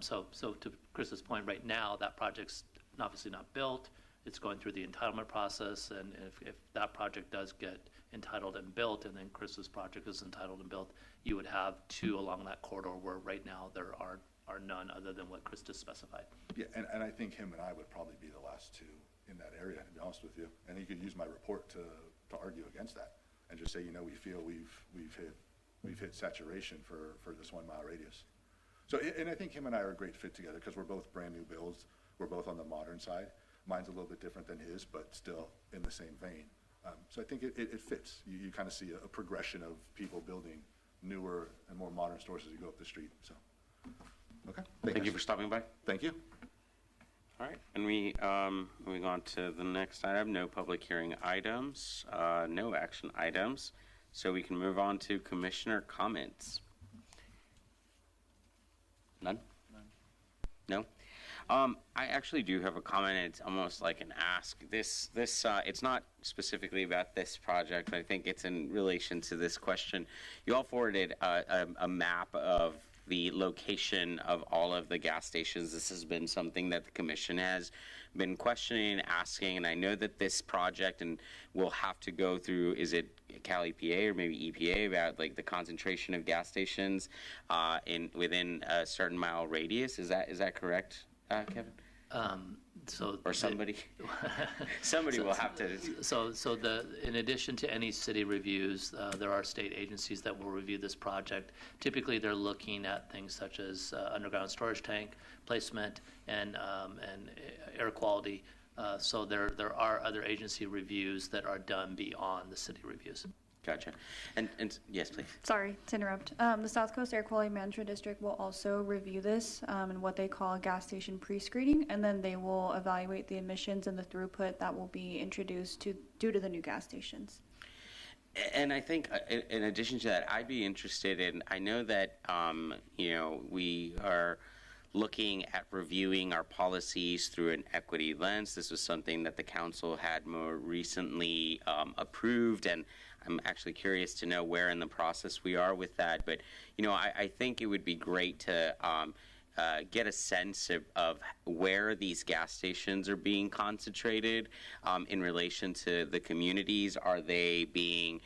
So to Chris's point, right now, that project's obviously not built. It's going through the entitlement process, and if that project does get entitled and built, and then Chris's project is entitled and built, you would have two along that corridor where right now there are none other than what Chris just specified. Yeah, and I think him and I would probably be the last two in that area, to be honest with you. And he could use my report to argue against that and just say, you know, we feel we've hit saturation for this 1 mile radius. So, and I think him and I are a great fit together because we're both brand new builds. We're both on the modern side. Mine's a little bit different than his, but still in the same vein. So I think it fits. You kind of see a progression of people building newer and more modern stores as you go up the street. So, okay. Thank you for stopping by. Thank you. All right, and moving on to the next item, no public hearing items, no action items. So we can move on to commissioner comments. None? No? I actually do have a comment. It's almost like an ask. It's not specifically about this project, but I think it's in relation to this question. You all forwarded a map of the location of all of the gas stations. This has been something that the commission has been questioning and asking, and I know that this project, and we'll have to go through, is it Cal EPA or maybe EPA, about like the concentration of gas stations within a certain mile radius. Is that correct, Kevin? Or somebody? Somebody will have to. In addition to any city reviews, there are state agencies that will review this project. Typically, they're looking at things such as underground storage tank placement and air quality. So there are other agency reviews that are done beyond the city reviews. Gotcha. And yes, please. Sorry to interrupt. The South Coast Air Quality Management District will also review this in what they call a gas station pre-screening, and then they will evaluate the emissions and the throughput that will be introduced due to the new gas stations. And I think, in addition to that, I'd be interested in, I know that, we are looking at reviewing our policies through an equity lens. This was something that the council had more recently approved, and I'm actually curious to know where in the process we are with that. But, I think it would be great to get a sense of where these gas stations are being concentrated in relation to the communities. Are they being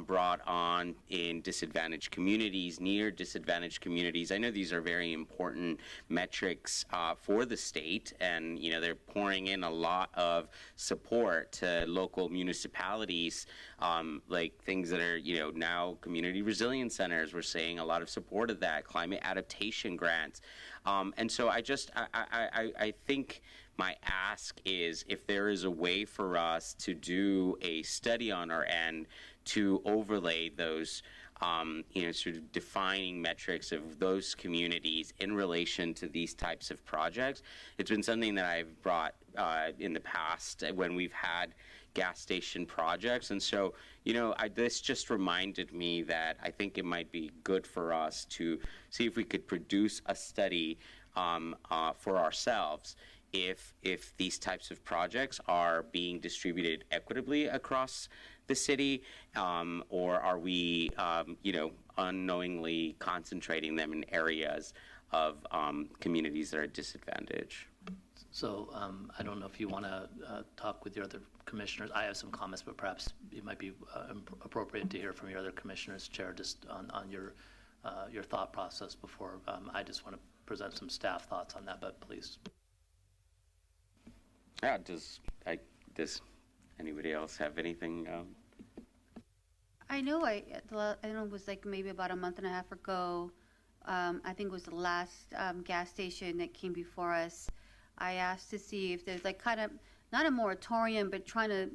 brought on in disadvantaged communities, near disadvantaged communities? I know these are very important metrics for the state, and they're pouring in a lot of support to local municipalities, like things that are now community resilience centers. We're seeing a lot of support of that, climate adaptation grants. And so I think my ask is, if there is a way for us to do a study on our end to overlay those, sort of defining metrics of those communities in relation to these types of projects. It's been something that I've brought in the past when we've had gas station projects. And so, this just reminded me that I think it might be good for us to see if we could produce a study for ourselves if these types of projects are being distributed equitably across the city, or are we, unknowingly concentrating them in areas of communities that are at disadvantage. So I don't know if you want to talk with your other commissioners. I have some comments, but perhaps it might be appropriate to hear from your other commissioners, Chair, just on your thought process before. I just want to present some staff thoughts on that, but please. Yeah, does anybody else have anything? I know it was like maybe about a month and a half ago. I think it was the last gas station that came before us. I asked to see if there's like kind of not a moratorium, but trying to,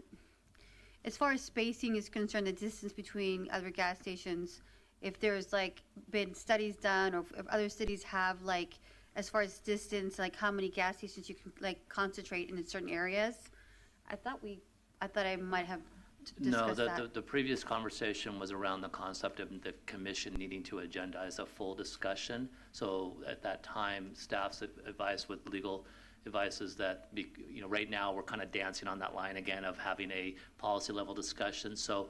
as far as spacing is concerned, the distance between other gas stations, if there's like been studies done, or if other cities have, like, as far as distance, like how many gas stations you can like concentrate in certain areas. I thought I might have discussed that. No, the previous conversation was around the concept of the commission needing to agendize a full discussion. So at that time, staff's advice with legal advice is that, right now we're kind of dancing on that line again of having a policy level discussion. So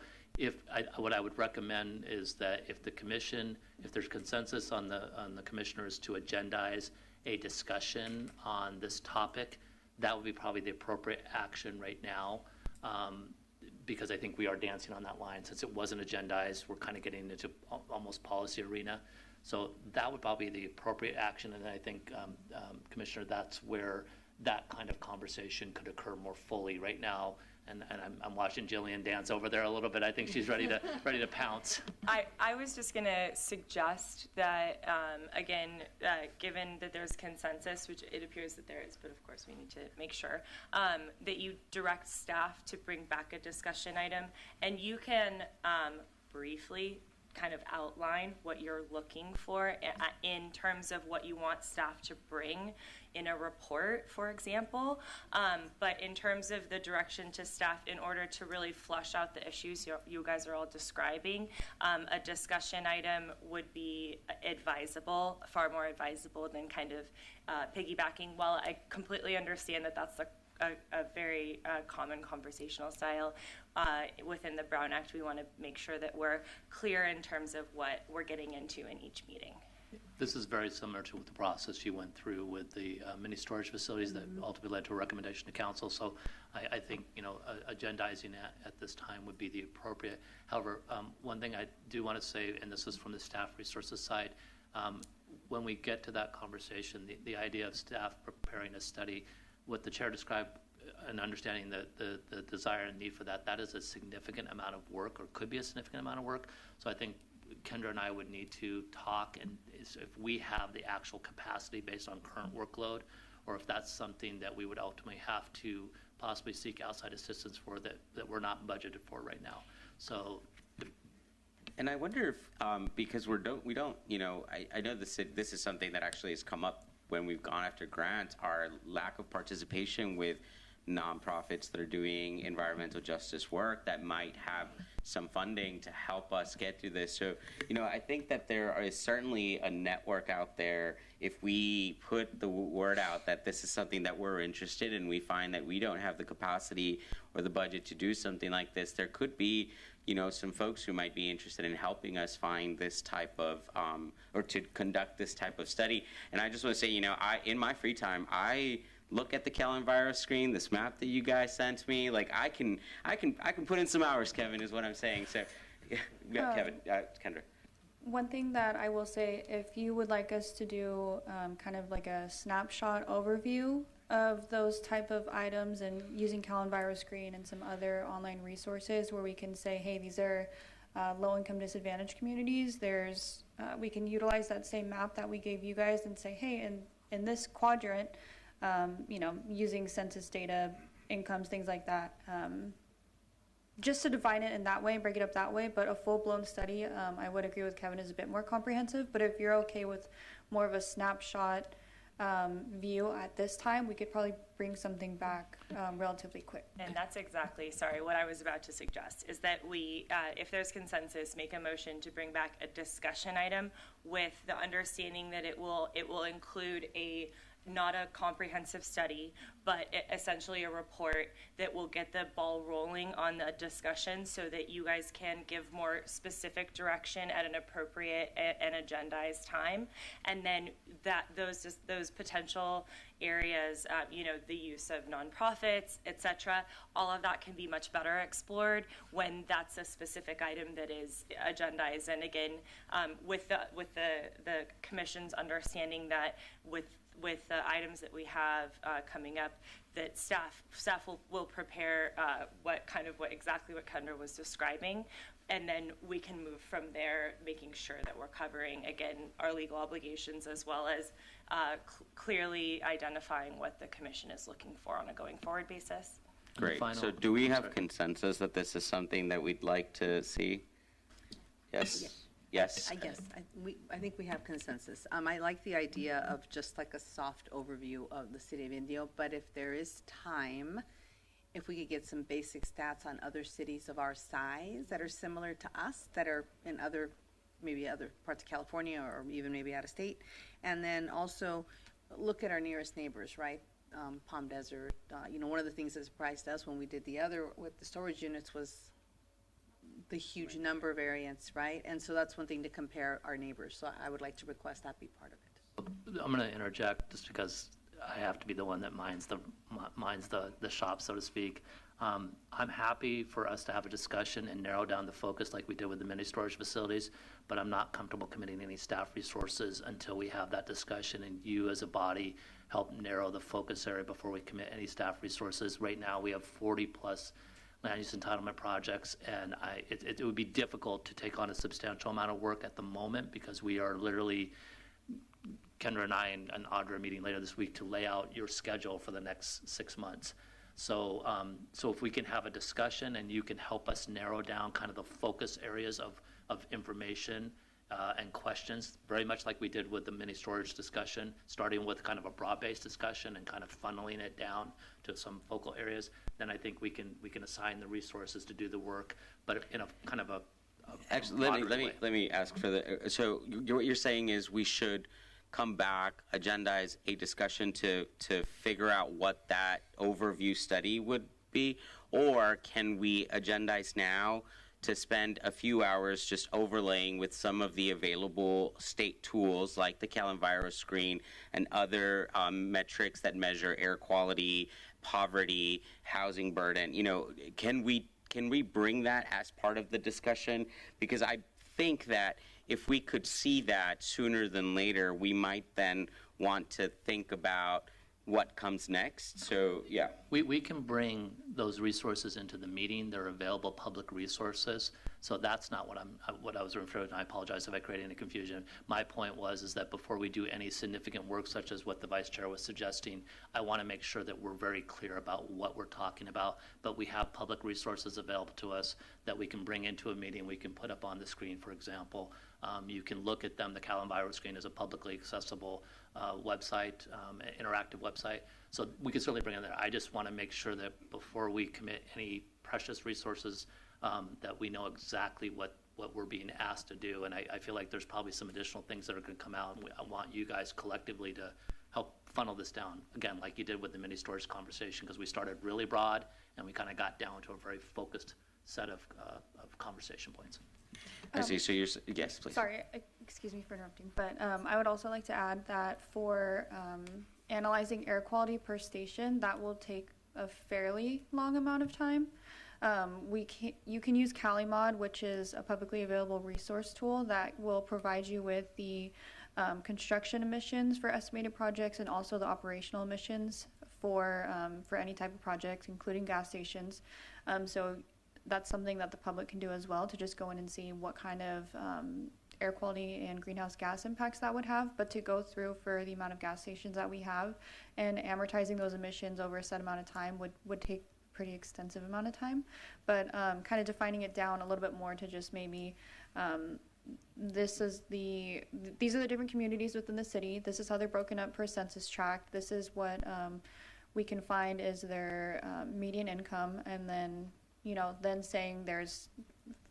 what I would recommend is that if there's consensus on the commissioners to agendize a discussion on this topic, that would be probably the appropriate action right now. Because I think we are dancing on that line. Since it wasn't agendized, we're kind of getting into almost policy arena. So that would probably be the appropriate action. And I think, Commissioner, that's where that kind of conversation could occur more fully right now. And I'm watching Jillian dance over there a little bit. I think she's ready to pounce. I was just going to suggest that, again, given that there's consensus, which it appears that there is, but of course we need to make sure, that you direct staff to bring back a discussion item. And you can briefly kind of outline what you're looking for in terms of what you want staff to bring in a report, for example. But in terms of the direction to staff, in order to really flush out the issues you guys are all describing, a discussion item would be advisable, far more advisable than kind of piggybacking. While I completely understand that that's a very common conversational style within the Brown Act, we want to make sure that we're clear in terms of what we're getting into in each meeting. This is very similar to the process you went through with the mini storage facilities that ultimately led to a recommendation to council. So I think, agendizing at this time would be the appropriate. However, one thing I do want to say, and this is from the staff resources side, when we get to that conversation, the idea of staff preparing a study, what the chair described, and understanding the desire and need for that is a significant amount of work, or could be a significant amount of work. So I think Kendra and I would need to talk, and if we have the actual capacity based on current workload, or if that's something that we would ultimately have to possibly seek outside assistance for that we're not budgeted for right now. So. And I wonder if, because we don't, I know this is something that actually has come up when we've gone after grants, our lack of participation with nonprofits that are doing environmental justice work that might have some funding to help us get through this. So, I think that there is certainly a network out there. If we put the word out that this is something that we're interested in, we find that we don't have the capacity or the budget to do something like this, there could be some folks who might be interested in helping us find this type of, or to conduct this type of study. And I just want to say, in my free time, I look at the CalEnviro screen, this map that you guys sent me. Like I can put in some hours, Kevin, is what I'm saying. So, yeah, Kevin, Kendra. One thing that I will say, if you would like us to do kind of like a snapshot overview of those type of items, and using CalEnviro Screen and some other online resources where we can say, hey, these are low-income disadvantaged communities. We can utilize that same map that we gave you guys and say, hey, in this quadrant, using census data, incomes, things like that, just to define it in that way and break it up that way. But a full-blown study, I would agree with Kevin, is a bit more comprehensive. But if you're okay with more of a snapshot view at this time, we could probably bring something back relatively quick. And that's exactly, what I was about to suggest, is that we, if there's consensus, make a motion to bring back a discussion item with the understanding that it will include not a comprehensive study, but essentially a report that will get the ball rolling on the discussion so that you guys can give more specific direction at an appropriate and agendized time. And then those potential areas, the use of nonprofits, etc., all of that can be much better explored when that's a specific item that is agendized. And again, with the commission's understanding that with the items that we have coming up, that staff will prepare exactly what Kendra was describing, and then we can move from there, making sure that we're covering, again, our legal obligations, as well as clearly identifying what the commission is looking for on a going forward basis. Great. So do we have consensus that this is something that we'd like to see? Yes. Yes. I think we have consensus. I like the idea of just like a soft overview of the city of Indio, but if there is time, if we could get some basic stats on other cities of our size that are similar to us, that are in maybe other parts of California, or even maybe out of state, and then also look at our nearest neighbors, right? Palm Desert. One of the things that surprised us when we did the other with the storage units was the huge number of variants, right? And so that's one thing to compare our neighbors. So I would like to request that be part of it. I'm going to interject just because I have to be the one that minds the shop, so to speak. I'm happy for us to have a discussion and narrow down the focus like we did with the mini storage facilities, but I'm not comfortable committing any staff resources until we have that discussion and you as a body help narrow the focus area before we commit any staff resources. Right now we have 40 plus land use entitlement projects, and it would be difficult to take on a substantial amount of work at the moment because we are literally, Kendra and I and Audra are meeting later this week to lay out your schedule for the next 6 months. So if we can have a discussion and you can help us narrow down kind of the focus areas of information and questions, very much like we did with the mini storage discussion, starting with kind of a broad-based discussion and kind of funneling it down to some focal areas, then I think we can assign the resources to do the work, but in a kind of a Actually, moderate way. let me ask for the, so what you're saying is we should come back, agendize a discussion to figure out what that overview study would be? Or can we agendize now to spend a few hours just overlaying with some of the available state tools like the CalEnviro and other metrics that measure air quality, poverty, housing burden? You know, can we bring that as part of the discussion? Because I think that if we could see that sooner than later, we might then want to think about what comes next. So, yeah. We can bring those resources into the meeting. They're available public resources. So that's not what I was referring to. I apologize if I created any confusion. My point is that before we do any significant work, such as what the vice chair was suggesting, I want to make sure that we're very clear about what we're talking about. But we have public resources available to us that we can bring into a meeting. We can put up on the screen, for example. You can look at them. The CalEnviro screen is a publicly accessible website, interactive website. So we can certainly bring it there. I just want to make sure that before we commit any precious resources, that we know exactly what we're being asked to do. And I feel like there's probably some additional things that are going to come out. And I want you guys collectively to help funnel this down, again, like you did with the mini storage conversation, because we started really broad and we kind of got down to a very focused set of conversation points. I see. So you're, yes, please. Sorry, excuse me for interrupting, but I would also like to add that for analyzing air quality per station, that will take a fairly long amount of time. You can use CaliMod, which is a publicly available resource tool that will provide you with the construction emissions for estimated projects and also the operational emissions for any type of project, including gas stations. So that's something that the public can do as well, to just go in and see what kind of air quality and greenhouse gas impacts that would have. But to go through for the amount of gas stations that we have and amortizing those emissions over a set amount of time would take a pretty extensive amount of time. But kind of defining it down a little bit more to just maybe these are the different communities within the city. This is how they're broken up per census tract. This is what we can find is their median income, and then then saying there's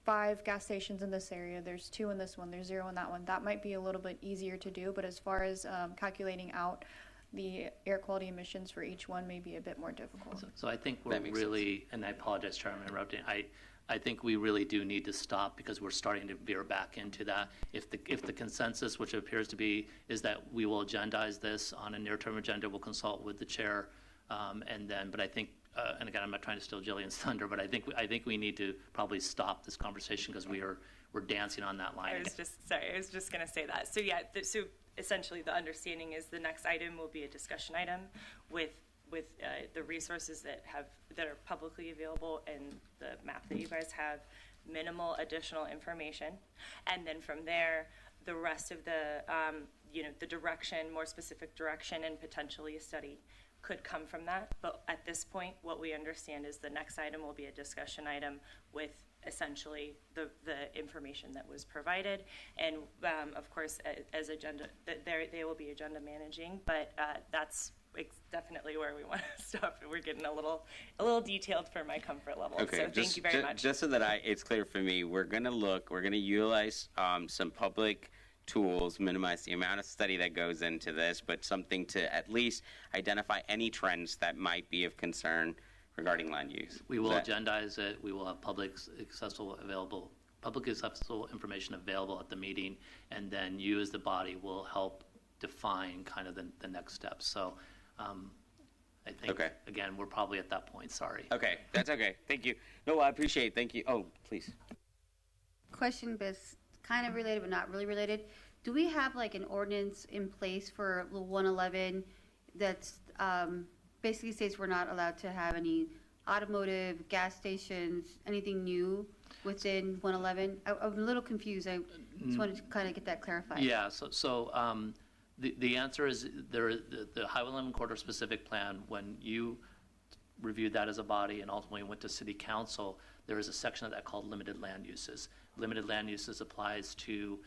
5 gas stations in this area, there's 2 in this one, there's 0 in that one. That might be a little bit easier to do, but as far as calculating out the air quality emissions for each one may be a bit more difficult. So I think we're really, and I apologize, Chairman, interrupting. I think we really do need to stop, because we're starting to veer back into that. If the consensus, which appears to be, is that we will agendize this on a near-term agenda, we'll consult with the chair, but I think. And again, I'm not trying to steal Jillian's thunder, but I think we need to probably stop this conversation, because we're dancing on that line. I was just going to say that. So yeah, so essentially the understanding is the next item will be a discussion item with the resources that are publicly available and the map that you guys have, minimal additional information, and then from there, the rest of the the direction, more specific direction, and potentially a study could come from that. But at this point, what we understand is the next item will be a discussion item with essentially the information that was provided, and of course as agenda, they will be agenda managing, but that's definitely where we want to stop. We're getting a little detailed for my comfort level. Okay, so thank you very much. Just so that it's clear for me, we're going to utilize some public tools, minimize the amount of study that goes into this, but something to at least identify any trends that might be of concern regarding land use. We will agendize it. We will have publicly accessible information available at the meeting, and then you as the body will help define kind of the next steps. So I think, again, we're probably at that point. Sorry. Okay, that's okay. Thank you. No, I appreciate it. Thank you. Oh, please. Question, but it's kind of related but not really related. Do we have like an ordinance in place for 111 that's basically states we're not allowed to have any automotive, gas stations, anything new within 111? I'm a little confused. I just wanted to kind of get that clarified. Yeah, so the answer is the Highway 11 corridor specific plan, when you reviewed that as a body and ultimately went to city council, there is a section of that called limited land uses. limited land uses applies to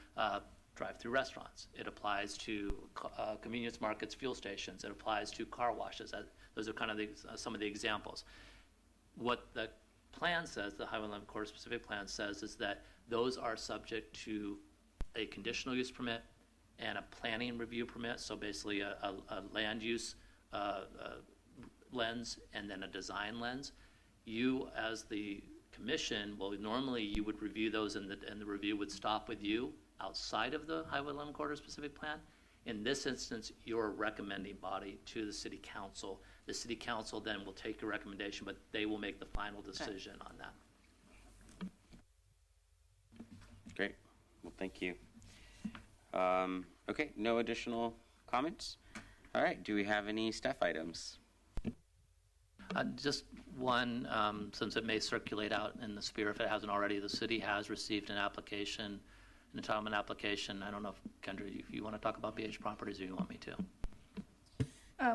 drive-through restaurants. It applies to convenience markets, fuel stations. It applies to car washes. Those are kind of some of the examples. What the plan says, the Highway 11 Corridor specific plan says, is that those are subject to a conditional use permit and a planning review permit, so basically a land use lens and then a design lens. You, as the commission, well, normally you would review those and the review would stop with you outside of the Highway 11 Corridor specific plan. In this instance, you're a recommending body to the city council. The city council then will take your recommendation, but they will make the final decision on that. Great. Well, thank you. Okay, no additional comments? All right, do we have any staff items? Just one, since it may circulate out in the sphere if it hasn't already, the city has received an application, an entitlement application. I don't know if, Kendra, if you want to talk about BH Properties or you want me to.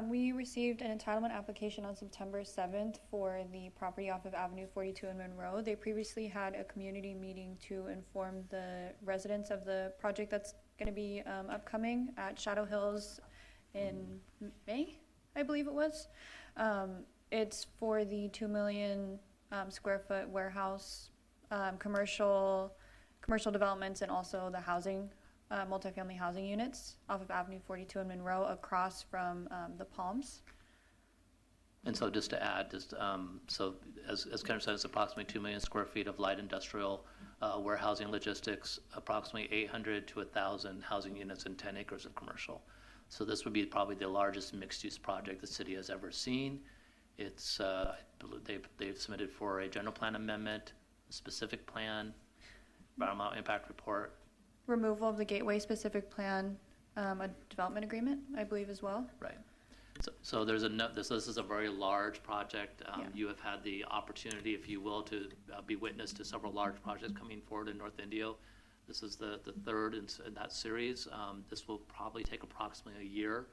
We received an entitlement application on September 7th for the property off of Avenue 42 in Monroe. They previously had a community meeting to inform the residents of the project that's going to be upcoming at Shadow Hills in May, I believe it was. It's for the 2 million square foot warehouse, commercial developments, and also the housing, multifamily housing units off of Avenue 42 in Monroe across from the Palms. And so just to add, so as Kendra said, it's approximately 2 million square feet of light industrial warehousing logistics, approximately 800 to 1,000 housing units and 10 acres of commercial. So this would be probably the largest mixed-use project the city has ever seen. It's they've submitted for a general plan amendment, a specific plan, environmental impact report. Removal of the gateway specific plan, a development agreement, I believe, as well. Right. So there's this is a very large project. You have had the opportunity, if you will, to be witness to several large projects coming forward in North Indio. This is the third in that series. This will probably take approximately a year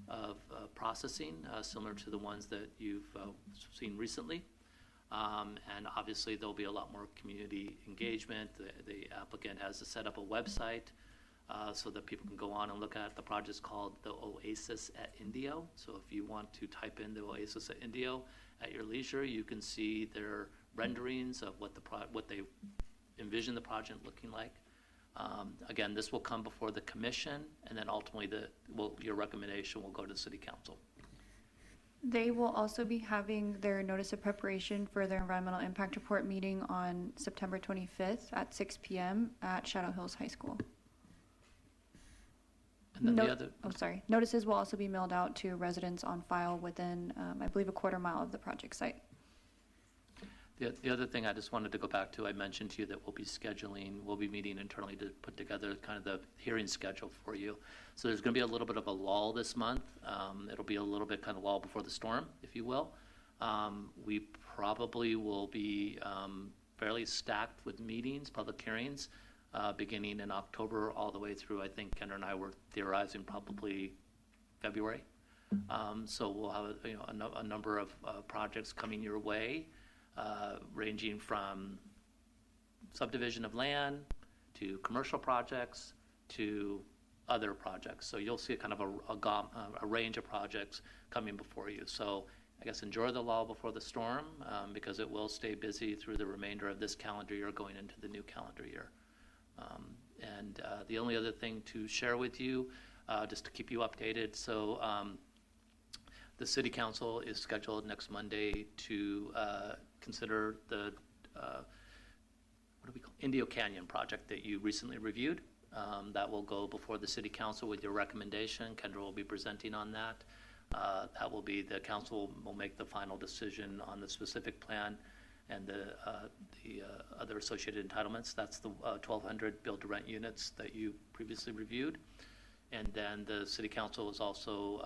of processing, similar to the ones that you've seen recently. And obviously there'll be a lot more community engagement. The applicant has to set up a website so that people can go on and look at the project's called the Oasis at Indio. So if you want to type in the Oasis at Indio at your leisure, you can see their renderings of what they envision the project looking like. Again, this will come before the commission, and then ultimately your recommendation will go to the city council. They will also be having their notice of preparation for their environmental impact report meeting on September 25th at 6 p.m. at Shadow Hills High School. And then Notices will also be mailed out to residents on file within, I believe, a quarter mile of the project site. The other thing I just wanted to go back to, I mentioned to you that we'll be meeting internally to put together kind of the hearing schedule for you. So there's going to be a little bit of a lull this month. It'll be a little bit kind of lull before the storm, if you will. We probably will be fairly stacked with meetings, public hearings, beginning in October all the way through, I think Kendra and I were theorizing probably February. So we'll have a number of projects coming your way. Ranging from subdivision of land to commercial projects to other projects. So you'll see kind of a range of projects coming before you. So I guess enjoy the lull before the storm because it will stay busy through the remainder of this calendar year going into the new calendar year. And the only other thing to share with you, just to keep you updated, so the City Council is scheduled next Monday to consider the Indio Canyon project that you recently reviewed. That will go before the City Council with your recommendation. Kendra will be presenting on that. That will be, the council will make the final decision on the specific plan and the other associated entitlements. That's the 1,200 build-to-rent units that you previously reviewed. And then the City Council is also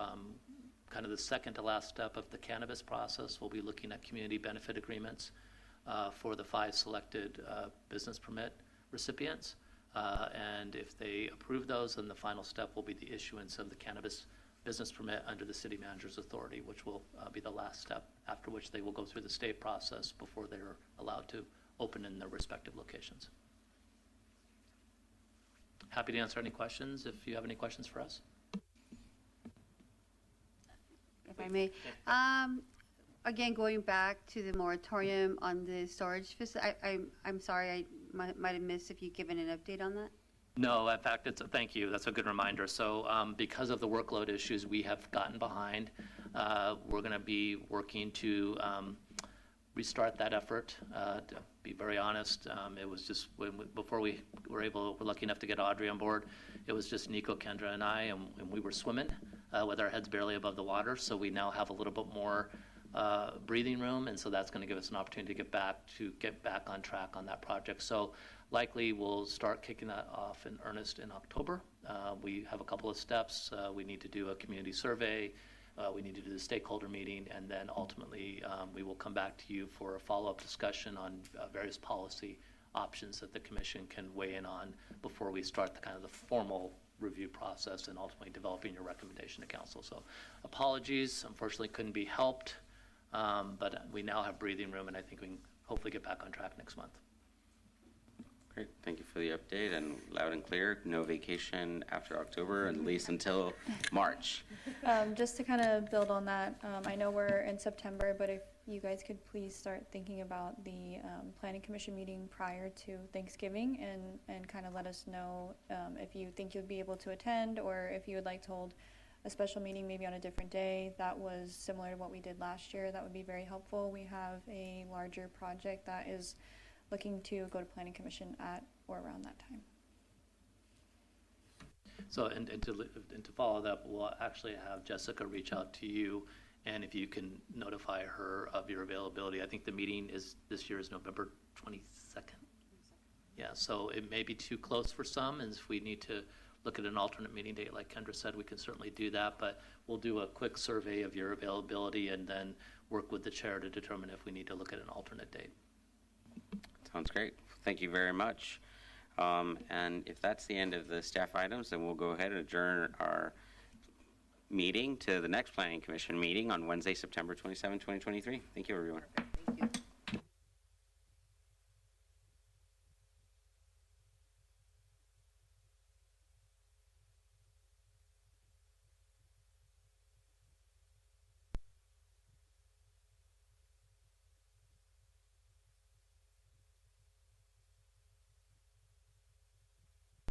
kind of the second to last step of the cannabis process. We'll be looking at community benefit agreements for the 5 selected business permit recipients. And if they approve those, then the final step will be the issuance of the cannabis business permit under the city manager's authority, which will be the last step, after which they will go through the state process before they're allowed to open in their respective locations. Happy to answer any questions if you have any questions for us. If I may. Again, going back to the moratorium on the storage facility, I'm sorry, I might have missed if you've given an update on that. No, in fact, thank you. That's a good reminder. So because of the workload issues, we have gotten behind. We're going to be working to restart that effort. To be very honest, it was just before we're lucky enough to get Audrey on board, it was just Nico, Kendra, and I, and we were swimming with our heads barely above the water. So we now have a little bit more breathing room, and so that's going to give us an opportunity to get back on track on that project. So likely we'll start kicking that off in earnest in October. We have a couple of steps. We need to do a community survey. We need to do the stakeholder meeting, and then ultimately we will come back to you for a follow-up discussion on various policy options that the commission can weigh in on before we start the formal review process and ultimately developing your recommendation to council. So apologies, unfortunately couldn't be helped, but we now have breathing room, and I think we can hopefully get back on track next month. Great, thank you for the update, and loud and clear, no vacation after October, at least until March. Just to kind of build on that, I know we're in September, but if you guys could please start thinking about the Planning Commission meeting prior to Thanksgiving and kind of let us know if you think you'll be able to attend, or if you would like to hold a special meeting maybe on a different day that was similar to what we did last year. That would be very helpful. We have a larger project that is looking to go to Planning Commission at or around that time. So, and to follow that, we'll actually have Jessica reach out to you, and if you can notify her of your availability. I think the meeting this year is November 22nd. Yeah, so it may be too close for some, and if we need to look at an alternate meeting date, like Kendra said, we can certainly do that, but we'll do a quick survey of your availability and then work with the chair to determine if we need to look at an alternate date. Sounds great. Thank you very much. And if that's the end of the staff items, then we'll go ahead and adjourn our meeting to the next Planning Commission meeting on Wednesday, September 27, 2023. Thank you, everyone. Thank you.